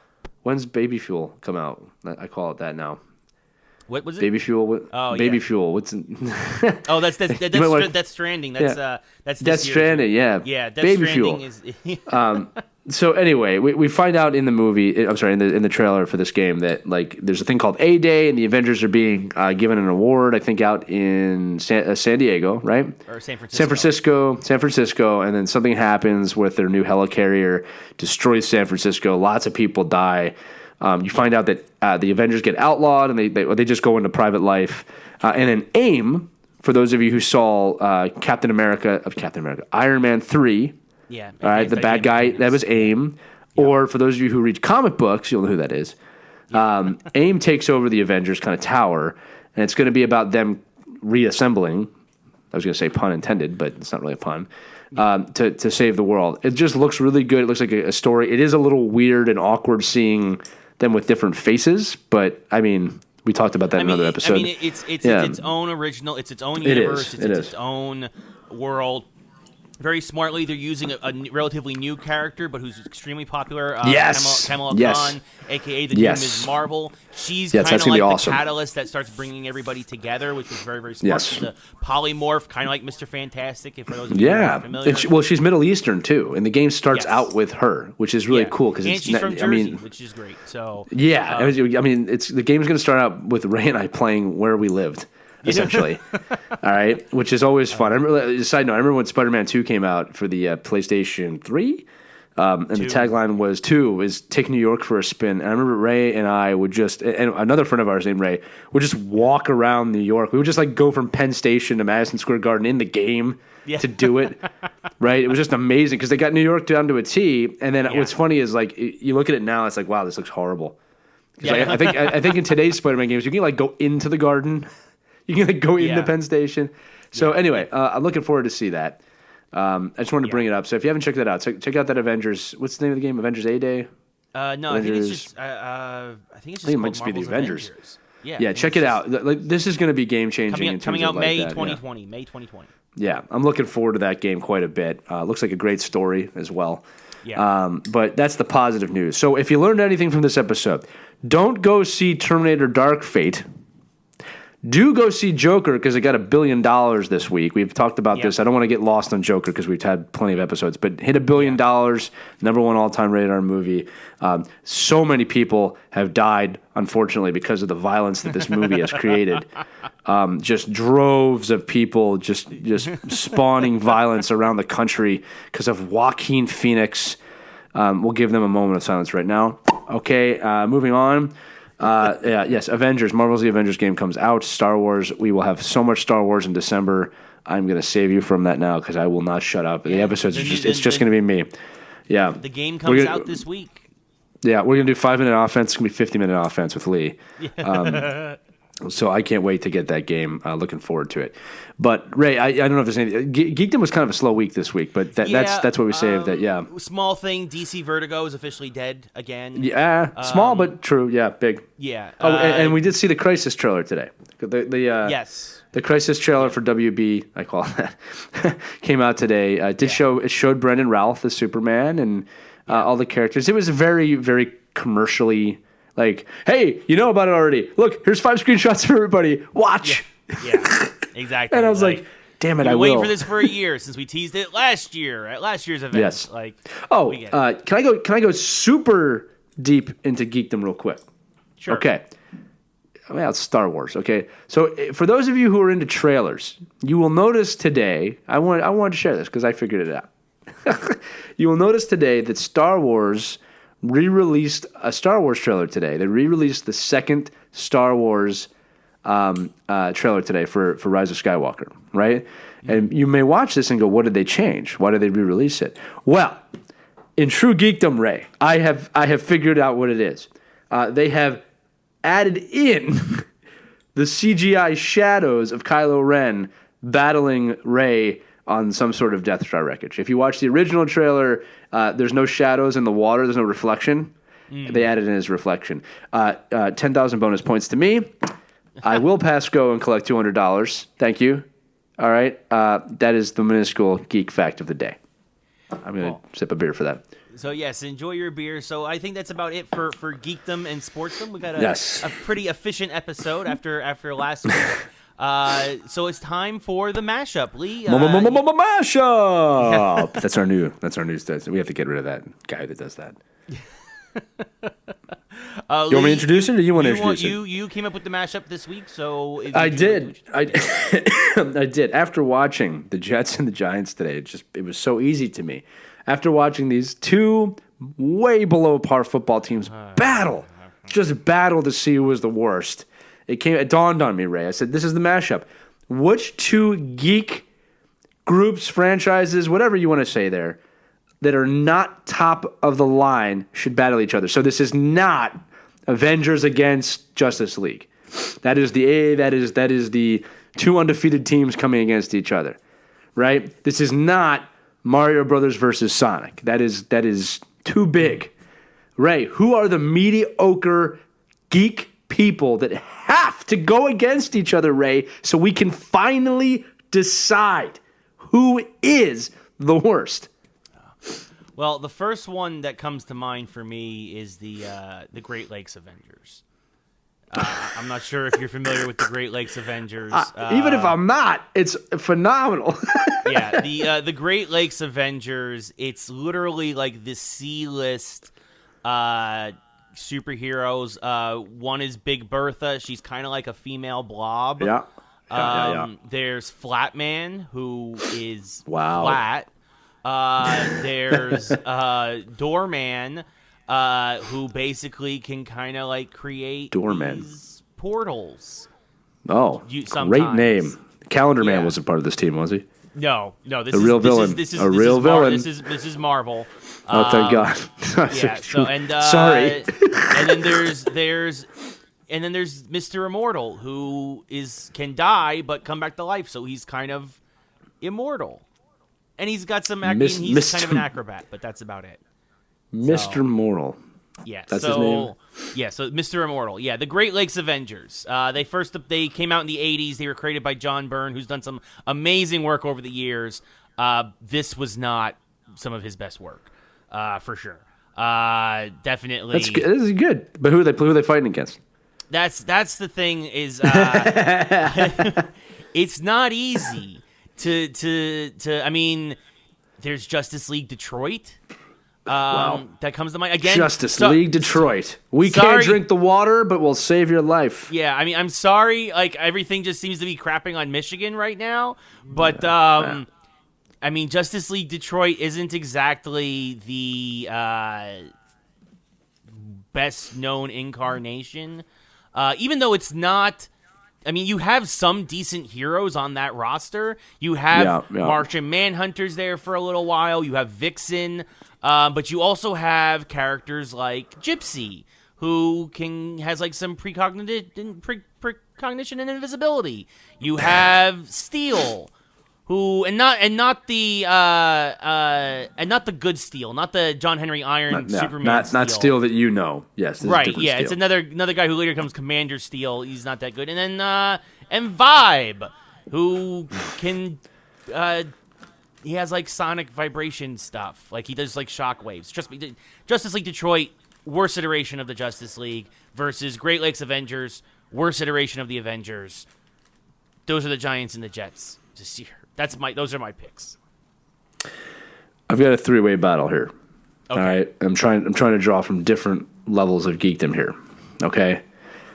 When's Baby Fuel come out? I call it that now. What was it? Baby Fuel. Baby Fuel. What's? That's Stranding. That's Death Stranding. Yeah. Yeah. Death Baby Stranding Fuel. So anyway, we find out in the movie. I'm sorry, in the trailer for this game that there's a thing called A-Day, and the Avengers are being given an award. I think out in San Diego, right? Or San Francisco, and then something happens with their new helicarrier, destroys San Francisco. Lots of people die. You find out that the Avengers get outlawed, and they just go into private life. And then AIM, for those of you who saw Iron Man 3. Yeah. All right, the bad guy, that was AIM. Yep. Or for those of you who read comic books, you'll know who that is. AIM takes over the Avengers kind of tower, and it's going to be about them reassembling. I was going to say pun intended, but it's not really a pun. To save the world. It just looks really good. It looks like a story. It is a little weird and awkward seeing them with different faces, but I mean, we talked about that in another episode. I mean, it's its own original. It's its own universe. It's its own world. Very smartly, they're using a relatively new character, but who's extremely popular. Kamala Khan, a.k.a. the new Ms. Marvel. She's kind of like the catalyst that starts bringing everybody together, which is very, very smart. She's a polymorph, kind of like Mr. Fantastic, if for those of you who are familiar. She's Middle Eastern, too, and the game starts out with her, which is really cool. And she's from Jersey, which is great. So I mean, the game's going to start out with Ray and I playing Where We Lived. Essentially, all right, which is always fun. I remember when Spider-Man 2 came out for the PlayStation 3, and the tagline was "2 is take New York for a spin." And I remember Ray and I would and another friend of ours named Ray would just walk around New York. We would just go from Penn Station to Madison Square Garden in the game to do it. Right, it was just amazing because they got New York down to a T. And then what's funny is you look at it now, it's like, wow, this looks horrible. I think in today's Spider-Man games, you can go into the garden. You can go into Penn Station. So anyway, I'm looking forward to see that. I just wanted to bring it up. So if you haven't checked that out, check out that Avengers. What's the name of the game? Avengers A-Day? No, Avengers, I think it might just be the Marvel's Avengers. Yeah, check it out. Like, this is going to be game changing. Coming out May like 2020. May 2020. Yeah, I'm looking forward to that game quite a bit. Looks like a great story as well. Yeah. But that's the positive news. So if you learned anything from this episode, don't go see Terminator Dark Fate. Do go see Joker because it got $1 billion this week. We've talked about this. I don't want to get lost on Joker because we've had plenty of episodes, but hit $1 billion, number one all-time rated R movie. So many people have died, unfortunately, because of the violence that this movie has created. Just droves of people just spawning violence around the country because of Joaquin Phoenix. We'll give them a moment of silence right now. Okay, moving on. Yes, Avengers. Marvel's The Avengers game comes out. Star Wars. We will have so much Star Wars in December. I'm going to save you from that now because I will not shut up. The episodes it's just going to be me. Yeah. The game comes out this week. Yeah, we're going to do 5-minute offense. It's going to be 50-minute offense with Lee. So I can't wait to get that game. Looking forward to it. But Ray, I don't know if there's anything. Geekdom was kind of a slow week this week, but that's what we saved. Small thing. DC Vertigo is officially dead again. Yeah, small but true. Yeah, big. Yeah. Oh, and we did see the Crisis trailer today. Yes. The Crisis trailer for WB, I call it that, came out today. It showed Brendan Routh as Superman and all the characters. It was very, very commercially. Like, hey, you know about it already. Look, here's 5 screenshots for everybody. Watch. Yeah, exactly. And I was like, damn it, I will. Waiting for this for a year since we teased it last year at last year's event. Yes. Can I go super deep into geekdom real quick? Sure. Okay. Well, it's Star Wars. Okay. So for those of you who are into trailers, you will notice today. I wanted to share this because I figured it out. You will notice today that Star Wars re-released a Star Wars trailer today. They re-released the second Star Wars trailer today for Rise of Skywalker, right? Mm-hmm. And you may watch this and go, what did they change? Why did they re-release it? Well, in true geekdom, Ray, I have figured out what it is. They have added in the CGI shadows of Kylo Ren battling Rey on some sort of Death Star wreckage. If you watch the original trailer, there's no shadows in the water. There's no reflection. They added in his reflection. 10,000 bonus points to me. I will pass go and collect $200. Thank you. All right. That is the minuscule geek fact of the day. I'm going to sip a beer for that. So, yes, enjoy your beer. So I think that's about it for Geekdom and Sportsdom. We've got a pretty efficient episode after last week. So it's time for the mashup, Lee. Mashup. That's our new stats. We have to get rid of that guy that does that. You want me to introduce it, or you want to introduce it? You came up with the mashup this week, so I did. I did. After watching the Jets and the Giants today, it was so easy to me. After watching these two way below par football teams battle to see who was the worst. It dawned on me, Ray. I said, this is the mashup. Which two geek groups, franchises, whatever you want to say there, that are not top of the line should battle each other? So this is not Avengers against Justice League. That is the two undefeated teams coming against each other, right? This is not Mario Brothers versus Sonic. That is too big. Ray, who are the mediocre geek people that have to go against each other, Ray, so we can finally decide who is the worst? Well, the first one that comes to mind for me is the Great Lakes Avengers. I'm not sure if you're familiar with the Great Lakes Avengers. Even if I'm not, it's phenomenal. Yeah, the Great Lakes Avengers, it's literally like the C-list superheroes. One is Big Bertha. She's kind of like a female blob. Yeah. There's Flatman, who is flat. There's Doorman, who basically can kind of like create these portals. Oh, great name. Calendar Man wasn't part of this team, was he? No. This is real villain. This is villain. This is Marvel. Oh, thank God. Yeah. So sorry. And then there's Mr. Immortal, who can die but come back to life, so he's kind of immortal. And he's got some acting. He's kind of an acrobat, but that's about it. Mr. Immortal. Yeah, that's his name. Yeah, so Mr. Immortal. Yeah, the Great Lakes Avengers. They came out in the 80s. They were created by John Byrne, who's done some amazing work over the years. This was not some of his best work, for sure. Definitely. This is good. But who are they fighting against? That's the thing is, it's not easy to. I mean, there's Justice League Detroit. That comes to mind again. Justice League Detroit. We can't drink the water, but we'll save your life. Yeah, I mean, I'm sorry. Like everything just seems to be crapping on Michigan right now. But I mean, Justice League Detroit isn't exactly the best known incarnation. Even though it's not. I mean, you have some decent heroes on that roster. You have Martian Manhunters there for a little while. You have Vixen. But you also have characters like Gypsy, who has like some precognition and invisibility. You have Steel, who and not the good Steel, not the John Henry Iron Superman. Not Steel that you know. Yes, right. Yeah, Steel. It's another guy who later becomes Commander Steel. He's not that good. And then and Vibe, who can. He has like sonic vibration stuff. Like he does like shockwaves. Trust me, Justice League Detroit, worst iteration of the Justice League versus Great Lakes Avengers, worst iteration of the Avengers. Those are the Giants and the Jets this year. Those are my picks. I've got a three-way battle here. Okay. All right. I'm trying to draw from different levels of geekdom here. Okay.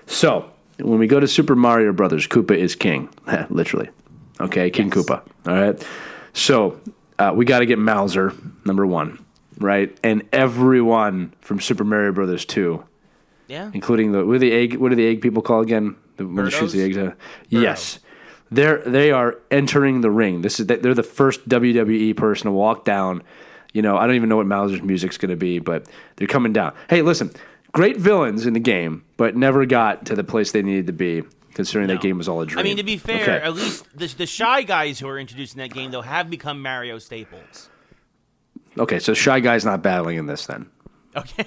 So when we go to Super Mario Brothers, Koopa is king. Literally. Okay, King Koopa. All right. So we got to get Mauser, number one, right? And everyone from Super Mario Brothers 2, including what do the egg people call again? When he shoots the eggs out. Yes, they are entering the ring. They're the first WWE person to walk down. You know, I don't even know what Mauser's music's going to be, but they're coming down. Hey, listen, great villains in the game, but never got to the place they needed to be. Considering that game was all a dream. I mean, to be fair, at least the Shy Guys who are introduced in that game, though, have become Mario staples. Okay, so Shy Guy's not battling in this then. Okay.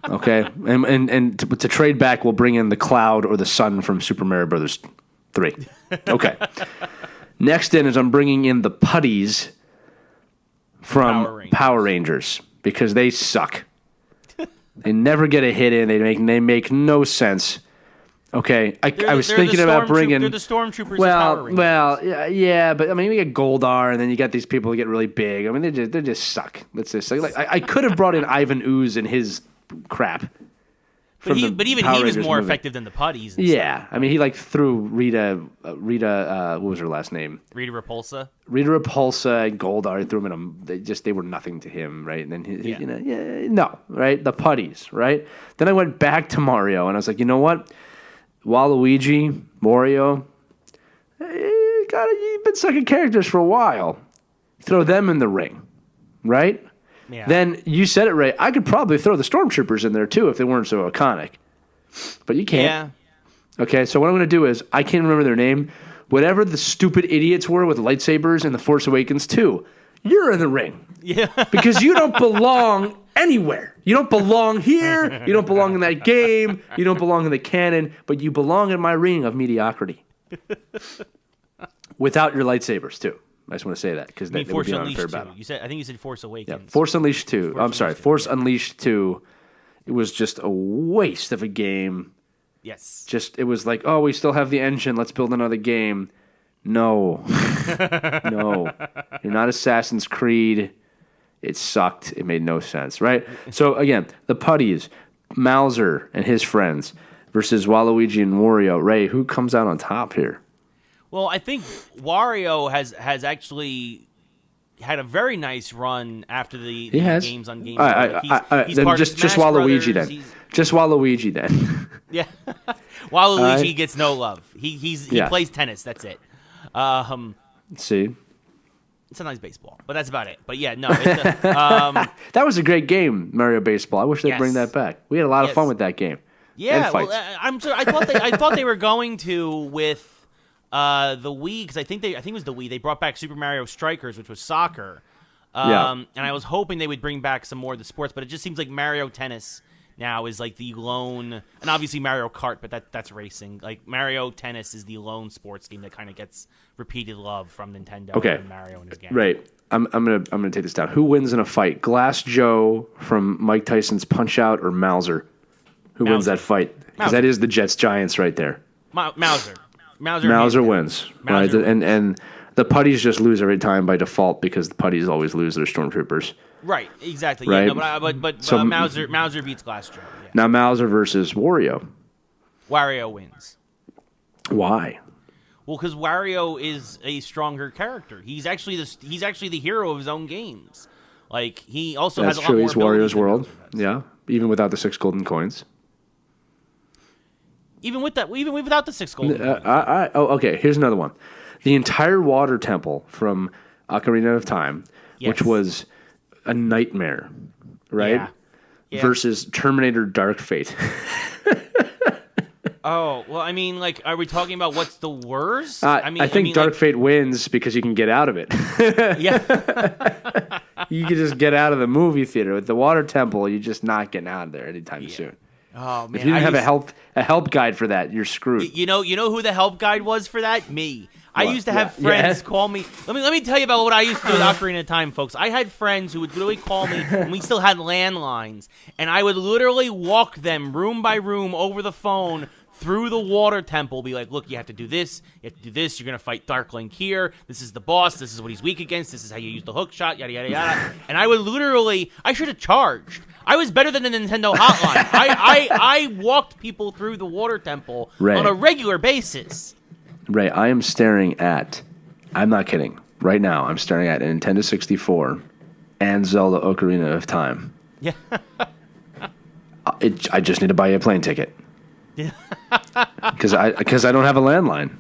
Okay, and to trade back, we'll bring in the Cloud or the Sun from Super Mario Brothers 3. Okay. Next in is I'm bringing in the Putties from Power Rangers because they suck. They never get a hit in. They make no sense. Okay, I was thinking about bringing. They're the stormtroopers. Power Rangers. Well, yeah, but I mean, we get Goldar, and then you got these people who get really big. I mean, they just suck. Let's just say, like, I could have brought in Ivan Ooze and his crap. But even he was more effective than the Putties. Yeah, I mean, he like threw Rita. What was her last name? Rita Repulsa. Rita Repulsa and Goldar. He threw them in them. They were nothing to him, right? And then no, right? The Putties, right? Then I went back to Mario, and I was like, you know what? Waluigi, Mario, you've been sucking characters for a while. Throw them in the ring, right? Yeah. Then you said it right. I could probably throw the Stormtroopers in there too if they weren't so iconic. But you can't. Yeah. Okay, so what I'm going to do is, I can't remember their name. Whatever the stupid idiots were with lightsabers in The Force Awakens 2, you're in the ring. Yeah. Because you don't belong anywhere. You don't belong here. You don't belong in that game. You don't belong in the canon. But you belong in my ring of mediocrity. Without your lightsabers, too. I just want to say that because that would be an unfair battle. I think you said Force Awakens. Yeah, Force Unleashed 2. Force Unleashed 2. It was just a waste of a game. Yes. It was like, oh, we still have the engine. Let's build another game. No. No. You're not Assassin's Creed. It sucked. It made no sense, right? So, again, the Putties, Mauser and his friends versus Waluigi and Wario. Ray, who comes out on top here? Well, I think Wario has actually had a very nice run after the games on Game Boy. He's then just Waluigi Brothers. Then. Just Waluigi then. Yeah. Waluigi gets no love. He plays tennis. That's it. See? Sometimes baseball, but that's about it. But yeah, no. It's that was a great game, Mario Baseball. I wish they'd bring that back. We had a lot of fun with that game. Yeah, well, I'm sorry. I thought they were going to with the Wii, because I think it was the Wii. They brought back Super Mario Strikers, which was soccer. And I was hoping they would bring back some more of the sports, but it just seems like Mario Tennis now is like the lone, and obviously Mario Kart, but that's racing. Like Mario Tennis is the lone sports game that kind of gets repeated love from Nintendo and Mario in his game. Right. I'm gonna take this down. Who wins in a fight? Glass Joe from Mike Tyson's Punch Out or Mauser? Who wins that fight? Because that is the Jets Giants right there. Mauser wins. Right. And the putties just lose every time by default because the putties always lose their stormtroopers. Right, exactly. Right? Yeah, no, but Mauser beats Glass Joe. Yeah. Now Mauser versus Wario. Wario wins. Why? Well, because Wario is a stronger character. He's actually the hero of his own games. Like he also has a lot more. That's true. He's Wario's world. Yeah, even without the 6 golden coins. Even without the 6 golden coins. Okay. Here's another one. The entire water temple from Ocarina of Time, which was a nightmare, right? Yeah. Versus Terminator Dark Fate. Oh, well, I mean, like, are we talking about what's the worst? I think Dark Fate wins because you can get out of it. Yeah. You can just get out of the movie theater. With the water temple, you're just not getting out of there anytime soon. Oh, man. If you didn't have a help guide for that, you're screwed. You know who the help guide was for that? Me. I used to have friends call me. Let me tell you about what I used to do with Ocarina of Time, folks. I had friends who would literally call me, and we still had landlines, and I would literally walk them room by room over the phone through the water temple, be like, look, you have to do this, you're going to fight Dark Link here, this is the boss, this is what he's weak against, this is how you use the hook shot, yada, yada, yada. And I would literally, I should have charged. I was better than the Nintendo hotline. I walked people through the water temple on a regular basis. Ray, I am staring at, I'm not kidding, right now, I'm staring at a Nintendo 64 and Zelda Ocarina of Time. Yeah. I just need to buy you a plane ticket. Because I don't have a landline,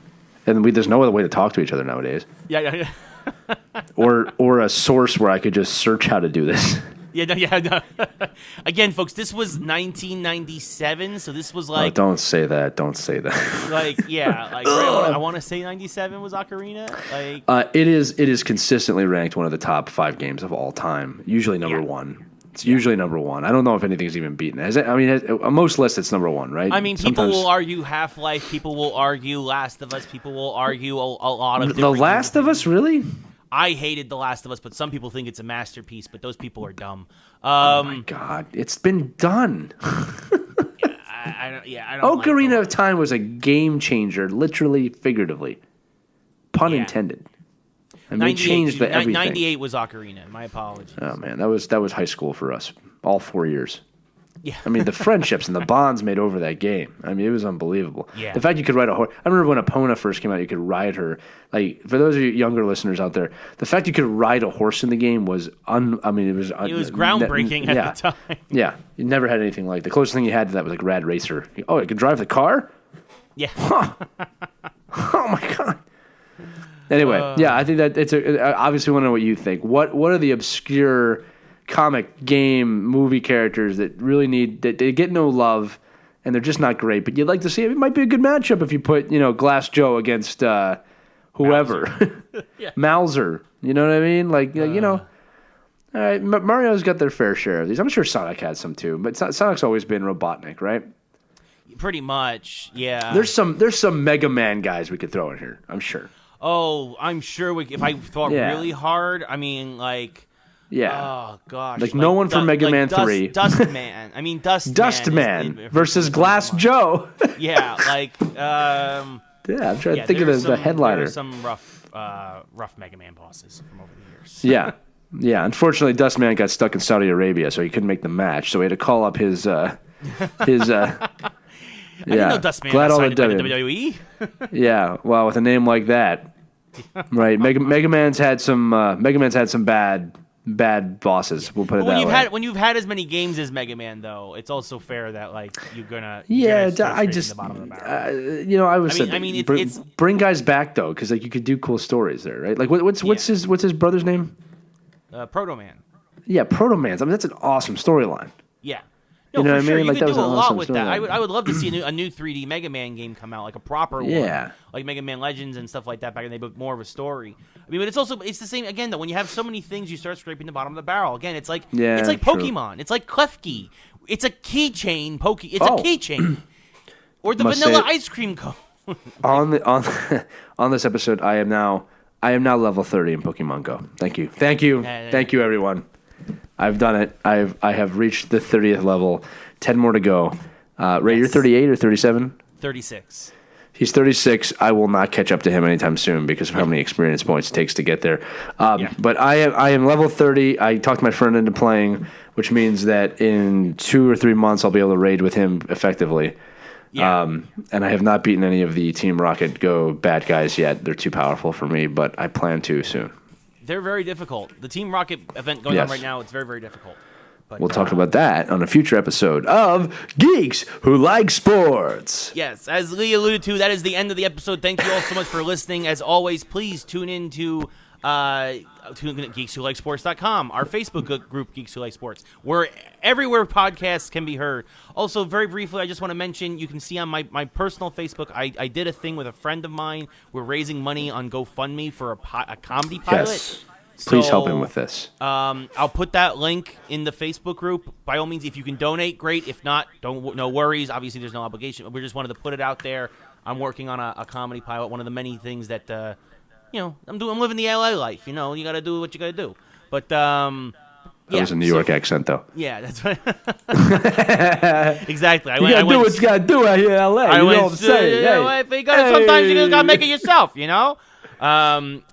and there's no other way to talk to each other nowadays. Yeah. or a source where I could just search how to do this. No. Again, folks, this was 1997, so this was like. Oh, don't say that. I want to say 97 was Ocarina. It is consistently ranked one of the top 5 games of all time. Usually number 1. It's usually number 1. I don't know if anything's even beaten it. On most lists, it's number 1, right? I mean, people will argue Half-Life. People will argue Last of Us. People will argue a lot of different The Last of Us, really? I hated The Last of Us, but some people think it's a masterpiece, but those people are dumb. Oh, my God. It's been done. I don't Ocarina of Time was a game changer, literally, figuratively. Pun intended. And they changed everything. 98 was Ocarina. My apologies. Oh, man. That was high school for us. All 4 years. Yeah. I mean, the friendships and the bonds made over that game. I mean, it was unbelievable. Yeah. The fact you could ride a horse. I remember when Epona first came out, you could ride her. Like, for those of you younger listeners out there, the fact you could ride a horse in the game was it was groundbreaking at the time. Yeah. You never had anything like. The closest thing you had to that was like Rad Racer. Oh, you could drive the car? Yeah. Huh. Oh, my God. Anyway, I think that it's obviously want to know what you think. What are the obscure comic, game, movie characters that really they get no love and they're just not great, but you'd like to see it? It might be a good matchup if you put Glass Joe against whoever, Mauser. You know what I mean? Like all right, Mario's got their fair share of these. I'm sure Sonic had some too, but Sonic's always been Robotnik, right? Pretty much, yeah. There's some Mega Man guys we could throw in here. I'm sure. Oh, I'm sure if I thought really hard, I mean, like... Yeah. Oh, gosh. Like no one from Mega Man 3. Dustman. I mean, Dustman versus Glass Joe. Yeah, like... yeah, I'm trying to think of the headliner. There are some rough Mega Man bosses from over the years. Yeah. Yeah, unfortunately, Dustman got stuck in Saudi Arabia, so he couldn't make the match. So he had to call up his I didn't know Dustman was signed by the WWE. Yeah, well, with a name like that, right? Mega Man's had some bad bosses. We'll put it that way. When you've had as many games as Mega Man, though, it's also fair that like you're gonna. I just I was it's bring guys back though, because like you could do cool stories there, right? Like what's his brother's name? Proto Man. Yeah, Proto Man's. I mean, that's an awesome storyline. Yeah. No, You know for what I sure. mean? You Like, could that do was a an lot awesome with that. storyline. I would love to see a new 3D Mega Man game come out, like a proper Yeah. one, like Mega Man Legends and stuff like that back in the day, but more of a story. I mean, but it's the same again though. When you have so many things, you start scraping the bottom of the barrel. Again, it's like Yeah, it's like true. Pokemon. It's like Klefki. It's a keychain It's Oh. a keychain, or the Must vanilla say- ice cream cone. on this episode, I am now level 30 in Pokemon Go. Thank you, thank you, everyone. I've done it. I have reached the 30th level. 10 more to go. Ray, you're 38 or 37? 36. He's 36. I will not catch up to him anytime soon because of how many experience points it takes to get there. But I am level 30. I talked my friend into playing, which means that in 2 or 3 months I'll be able to raid with him effectively. Yeah. And I have not beaten any of the Team Rocket Go bad guys yet. They're too powerful for me, but I plan to soon. They're very difficult. The Team Rocket event going on right now, it's very, very difficult. But, We'll talk about that on a future episode of Geeks Who Like Sports. Yes, as Lee alluded to, that is the end of the episode. Thank you all so much for listening. As always, please tune in to geekswholikesports.com, our Facebook group, Geeks Who Like Sports, where everywhere podcasts can be heard. Also, very briefly, I just want to mention, you can see on my personal Facebook, I did a thing with a friend of mine. We're raising money on GoFundMe for a comedy pilot. Yes. Please help him with this. I'll put that link in the Facebook group. By all means, if you can donate, great. If not, no worries. Obviously, there's no obligation. We just wanted to put it out there. I'm working on a comedy pilot. One of the many things that I'm living the LA life. You know, you got to do what you got to do. But That was a New York accent, though. Yeah, that's right. Exactly. You gotta do what you gotta do out here in LA. You know what I'm saying? Sometimes you just gotta make it yourself. You know.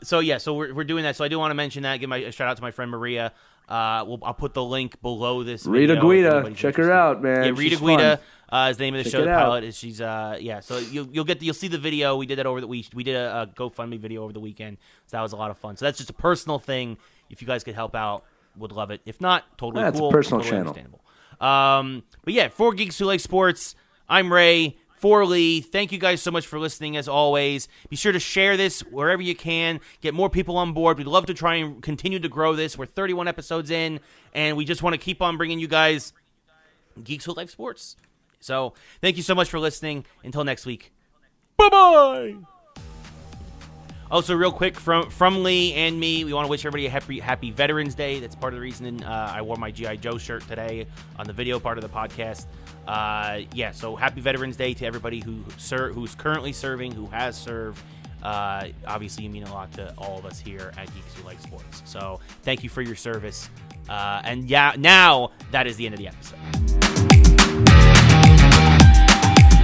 So we're doing that. So I do want to mention that. Give a shout out to my friend Maria. I'll put the link below this. Rita video Guida, check her out, man. Yeah, Rita She's Guida fun. is the name of the Check show. it The out. pilot is she's So you'll see the video. We did that we did a GoFundMe video over the weekend. So that was a lot of fun. So that's just a personal thing. If you guys could help out, would love it. If not, totally It's cool. a personal totally channel. Understandable. But yeah, for Geeks Who Like Sports, I'm Ray. For Lee, thank you guys so much for listening, as always. Be sure to share this wherever you can. Get more people on board. We'd love to try and continue to grow this. We're 31 episodes in, and we just want to keep on bringing you guys Geeks Who Like Sports. So thank you so much for listening. Until next week, bye-bye. Also, real quick, from Lee and me, we want to wish everybody a happy Veterans Day. That's part of the reason I wore my G.I. Joe shirt today on the video part of the podcast. So happy Veterans Day to everybody who's currently serving, who has served. Obviously, you mean a lot to all of us here at Geeks Who Like Sports. So thank you for your service. Now that is the end of the episode.